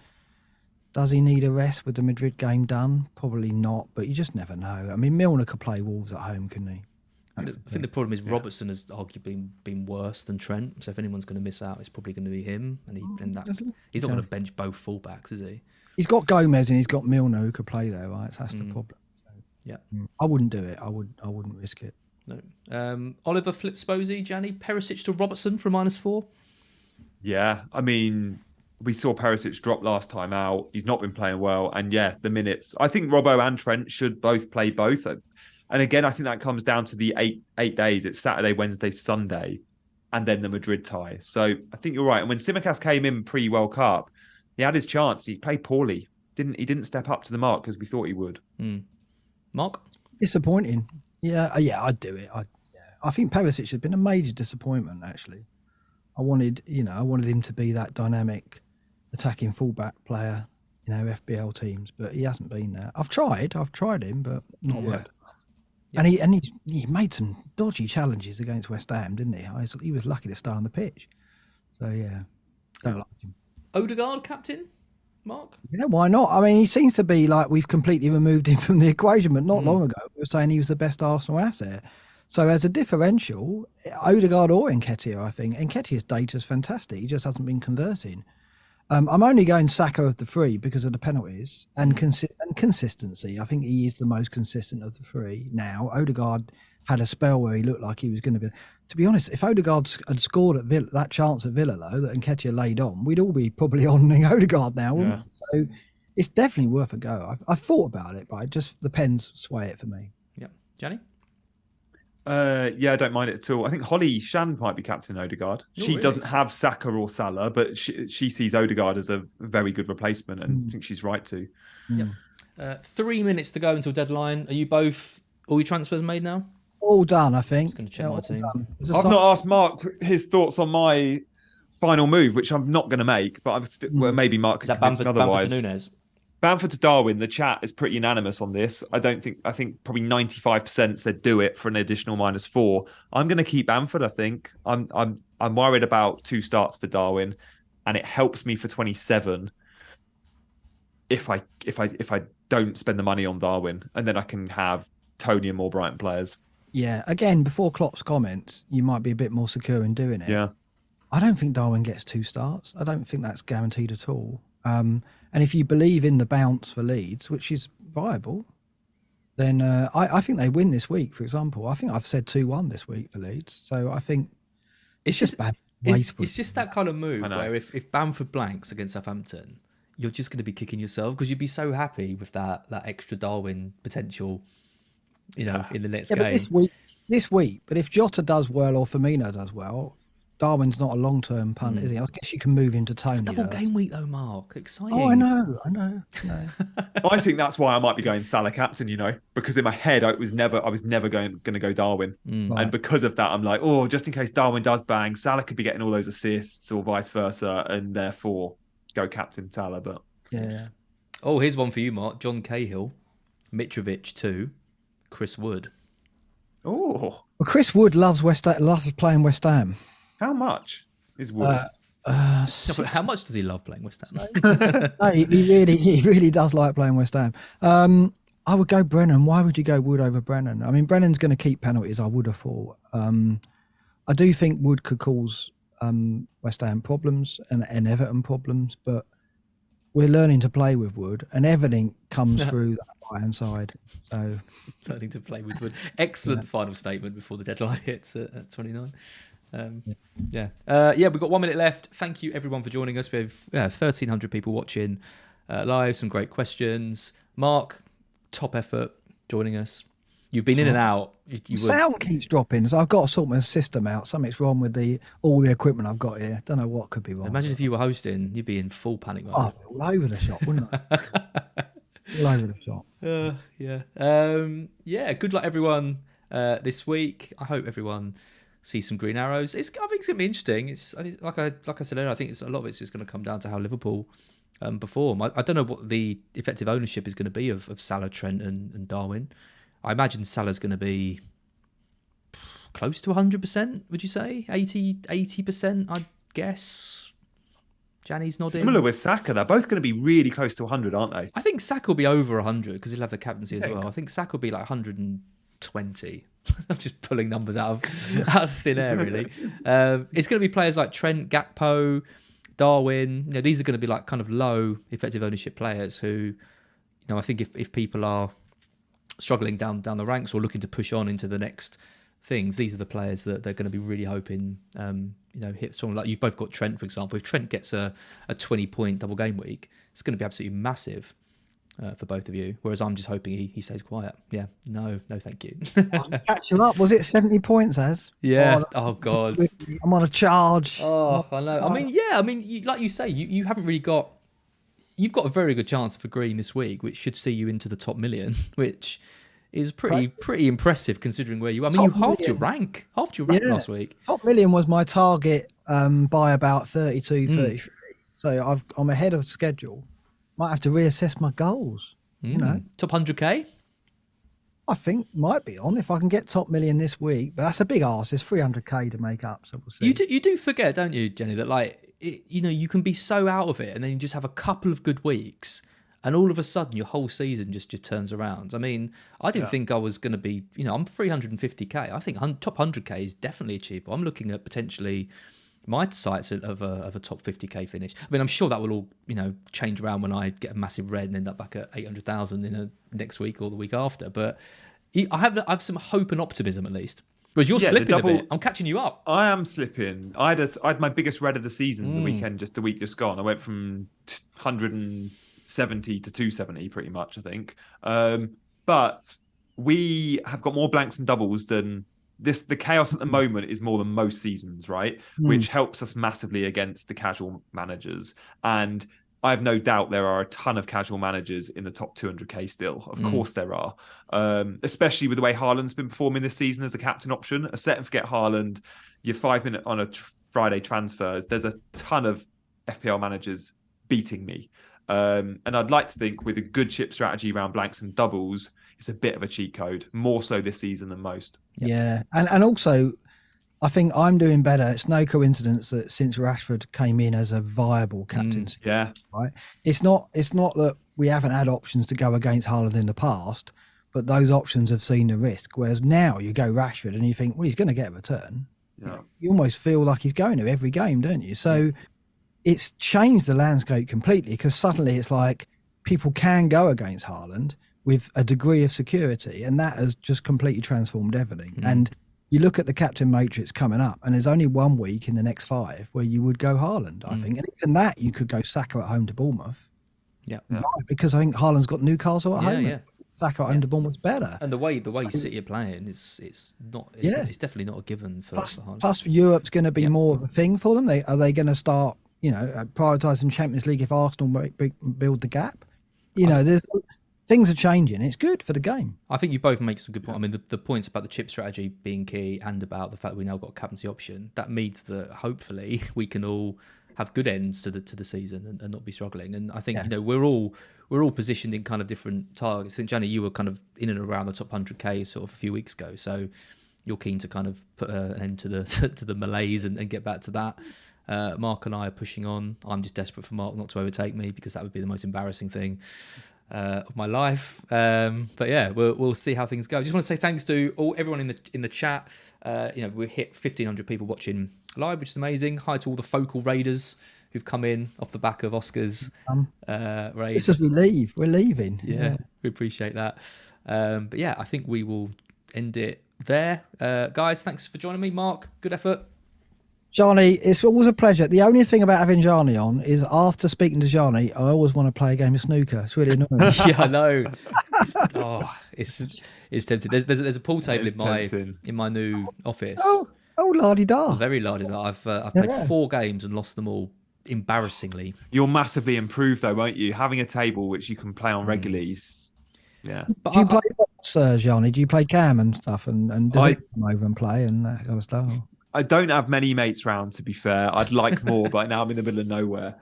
does he need a rest with the Madrid game done? Probably not, but you just never know. I mean, Milner could play Wolves at home, couldn't he? I think the problem is Robertson has arguably been worse than Trent. So if anyone's going to miss out, it's probably going to be him. And he's not going to bench both fullbacks, is he? He's got Gomez and he's got Milner who could play there, right? So that's the problem. Yeah, I wouldn't do it. I wouldn't risk it. No. Oliver Flipsposey, Gianni, Perisic to Robertson for -4. Yeah, I mean, we saw Perisic drop last time out. He's not been playing well, and the minutes. I think Robbo and Trent should both play both. And again, I think that comes down to the eight days. It's Saturday, Wednesday, Sunday, and then the Madrid tie. So I think you're right. And when Tsimikas came in pre-World Cup, he had his chance. He played poorly. He didn't step up to the mark as we thought he would. Mark? Disappointing. Yeah, I'd do it. I think Perisic has been a major disappointment, actually. I wanted him to be that dynamic attacking fullback player, FBL teams, but he hasn't been there. I've tried him, but not worked. Yeah. And he made some dodgy challenges against West Ham, didn't he? He was lucky to stay on the pitch. So don't like him. Odegaard, captain, Mark? Yeah, why not? I mean, he seems to be like we've completely removed him from the equation, but not long ago we were saying he was the best Arsenal asset. So as a differential, Odegaard or Nketiah, I think. Nketiah's data's fantastic. He just hasn't been converting. I'm only going Saka of the three because of the penalties and consistency. I think he is the most consistent of the three now. Odegaard had a spell where he looked like he was going to be... To be honest, if Odegaard had scored at Villa, that chance at Villa, though, that Nketiah laid on, we'd all be probably on Odegaard now, wouldn't we? So it's definitely worth a go. I've thought about it, but the pens sway it for me. Yeah. Gianni? I don't mind it at all. I think Holly Shand might be captain Odegaard. She doesn't have Saka or Salah, but she sees Odegaard as a very good replacement, and I think she's right to. Yeah. 3 minutes to go until deadline. Are you both all your transfers made now? All done, I think. Just going to check my team. I've not asked Mark his thoughts on my final move, which I'm not going to make, but maybe Mark. Is that Bamford to Nunes? Bamford to Darwin, the chat is pretty unanimous on this. I think probably 95% said do it for an additional -4. I'm going to keep Bamford, I think. I'm worried about 2 starts for Darwin, and it helps me for 27 if I don't spend the money on Darwin, and then I can have Tony and more Brighton players. Yeah, again, before Klopp's comments, you might be a bit more secure in doing it. Yeah. I don't think Darwin gets 2 starts. I don't think that's guaranteed at all. And if you believe in the bounce for Leeds, which is viable, then I think they win this week, for example. I think I've said 2-1 this week for Leeds. So I think it's just bad. wasteful. It's just that kind of move I know. where if Bamford blanks against Southampton, you're just going to be kicking yourself because you'd be so happy with that extra Darwin potential, in the next game. But this week, but if Jota does well or Firmino does well, Darwin's not a long-term punt, is he? I guess you can move into Tony. It's double game week though, Mark. Exciting. Oh, I know. I think that's why I might be going Salah captain, because in my head I was never going to go Darwin. Right. And because of that, I'm like, just in case Darwin does bang, Salah could be getting all those assists or vice versa, and therefore go captain Salah. But Yeah. Oh, here's one for you, Mark. John Cahill, Mitrovic 2, Chris Wood. Well, Chris Wood loves playing West Ham. how much is Wood? No, but how much does he love playing West Ham? No, he really does like playing West Ham. I would go Brennan. Why would you go Wood over Brennan? I mean, Brennan's going to keep penalties, I would have thought. I do think Wood could cause West Ham problems and Everton problems, but we're learning to play with Wood, and everything comes through that right-hand side. So Learning to play with Wood. Excellent final statement before the deadline hits at 29. We've got 1 minute left. Thank you everyone for joining us. We have 1,300 people watching live. Some great questions. Mark, top effort joining us. You've been in and out. sound keeps dropping, so I've got to sort my system out. Something's wrong with all the equipment I've got here. Don't know what could be wrong. Imagine if you were hosting, you'd be in full panic mode. Oh, all over the shop, wouldn't I? All over the shop. Good luck everyone this week. I hope everyone sees some green arrows. I think it's gonna be interesting. It's like I said earlier, I think a lot of it's just going to come down to how Liverpool perform. I don't know what the effective ownership is going to be of Salah, Trent, and Darwin. I imagine Salah's going to be close to 100%. Would you say 80%? I'd guess. Gianni's nodding. Similar with Saka, they're both going to be really close to 100, aren't they? I think Saka will be over 100 because he'll have the captaincy as well. I think Saka will be like 120. I'm just pulling numbers out of thin air, really. It's going to be players like Trent, Gakpo, Darwin. These are going to be like kind of low effective ownership players who, I think if people are struggling down the ranks or looking to push on into the next things, these are the players that they're going to be really hoping hit someone like you've both got Trent, for example. If Trent gets a 20-point double game week, it's going to be absolutely massive for both of you, whereas I'm just hoping he stays quiet. No thank you. I'll catch you up. Was it 70 points, Az? Oh god, I'm on a charge. I know. I mean like you say, you haven't really got. You've got a very good chance for green this week, which should see you into the top million, which is pretty impressive considering where you are. I mean, you halved your rank last week. Top million was my target by about 32, 33. So I'm ahead of schedule. Might have to reassess my goals. Top 100k. I think might be on if I can get top million this week, but that's a big ask. There's 300k to make up, so we'll see. You do forget, don't you, Jenny, that you can be so out of it, and then you just have a couple of good weeks, and all of a sudden your whole season just turns around. I mean, I didn't think I was going to be. I'm 350k. I think top 100k is definitely achievable. I'm looking at potentially my sights of a top 50k finish. I mean, I'm sure that will all change around when I get a massive red and end up back at 800,000 in next week or the week after. But I have some hope and optimism at least. Whereas you're slipping a bit. I'm catching you up. I am slipping. I had my biggest red of the season the week just gone. I went from 170 to 270 pretty much, I think. But we have got more blanks and doubles than this. The chaos at the moment is more than most seasons, right? Which helps us massively against the casual managers. And I have no doubt there are a ton of casual managers in the top 200k still. Of course there are. Especially with the way Haaland's been performing this season as a captain option. A set and forget Haaland, your 5 minute on a Friday transfers. There's a ton of FPL managers beating me. And I'd like to think with a good chip strategy around blanks and doubles, it's a bit of a cheat code, more so this season than most. Yeah. And also, I think I'm doing better. It's no coincidence that since Rashford came in as a viable captaincy, right? It's not that we haven't had options to go against Haaland in the past, but those options have seen the risk. Whereas now you go Rashford and you think, well, he's going to get a return. Yeah. You almost feel like he's going to every game, don't you? So it's changed the landscape completely because suddenly it's like people can go against Haaland with a degree of security, and that has just completely transformed everything. And you look at the captain matrix coming up, and there's only 1 week in the next 5 where you would go Haaland, I think. And even that, you could go Saka at home to Bournemouth. Yeah. Right, because I think Haaland's got Newcastle at home. Yeah. Saka at home to Bournemouth's better. And the way City are playing it's definitely not a given for Haaland. Plus, Europe's going to be more of a thing for them. Are they going to start, prioritising Champions League if Arsenal build the gap? Things are changing. It's good for the game. I think you both make some good points. I mean, the points about the chip strategy being key and about the fact that we now got a captaincy option, that means that hopefully we can all have good ends to the season and not be struggling. And I think we're all positioned in kind of different targets. I think, Gianni, you were kind of in and around the top 100k sort of a few weeks ago, so you're keen to kind of put an end to the malaise and get back to that. Mark and I are pushing on. I'm just desperate for Mark not to overtake me, because that would be the most embarrassing thing of my life. But yeah, we'll see how things go. I just want to say thanks to everyone in the chat. We hit 1,500 people watching live, which is amazing. Hi to all the focal raiders who've come in off the back of Oscar's raid. This is we're leaving. Yeah, we appreciate that. But yeah, I think we will end it there. Guys, thanks for joining me. Mark, good effort. Gianni, it's always a pleasure. The only thing about having Gianni on is after speaking to Gianni, I always want to play a game of snooker. It's really annoying. Yeah, I know. It's tempting. There's a pool table in my new office. Oh, la-di-da. Very la-di-da. I've played 4 games and lost them all embarrassingly. You'll massively improve though, won't you? Having a table which you can play on regularly. Yeah. But do you play Gianni? Do you play Cam and stuff? And does he come over and play and that kind of stuff? I don't have many mates round, to be fair. I'd like more, but now I'm in the middle of nowhere.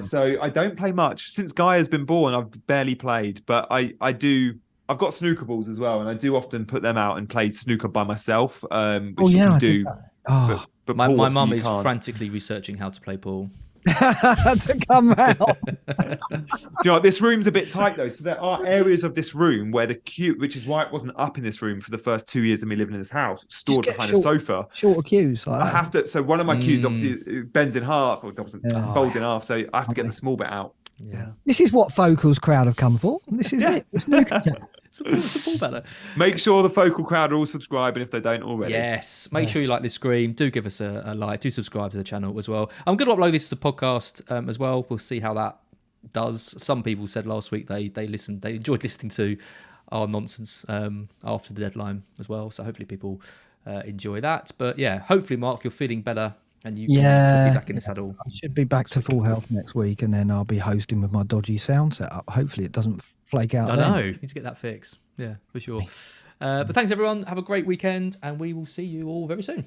So I don't play much. Since Guy has been born, I've barely played. But I've got snooker balls as well, and I do often put them out and play snooker by myself, which you can do. But my mum is frantically researching how to play pool. To come out. Do you know what? This room's a bit tight though, so there are areas of this room where the queue, which is why it wasn't up in this room for the first 2 years of me living in this house, stored behind a sofa. Shorter queues. Like I have to. So one of my queues obviously bends in half or doesn't fold in half, so I have to get the small bit out. Yeah. This is what Focal's crowd have come for. This is it. The snooker chat. It's a ball better. Make sure the focal crowd are all subscribing if they don't already. Yes. Make sure you like this stream. Do give us a like. Do subscribe to the channel as well. I'm going to upload this as a podcast as well. We'll see how that does. Some people said last week they enjoyed listening to our nonsense after the deadline as well. So hopefully people enjoy that. But yeah, hopefully, Mark, you're feeling better and you can be back in the saddle. I should be back to full health next week, and then I'll be hosting with my dodgy sound setup. Hopefully it doesn't flake out. I know. Need to get that fixed. Yeah, for sure. But thanks, everyone. Have a great weekend, and we will see you all very soon.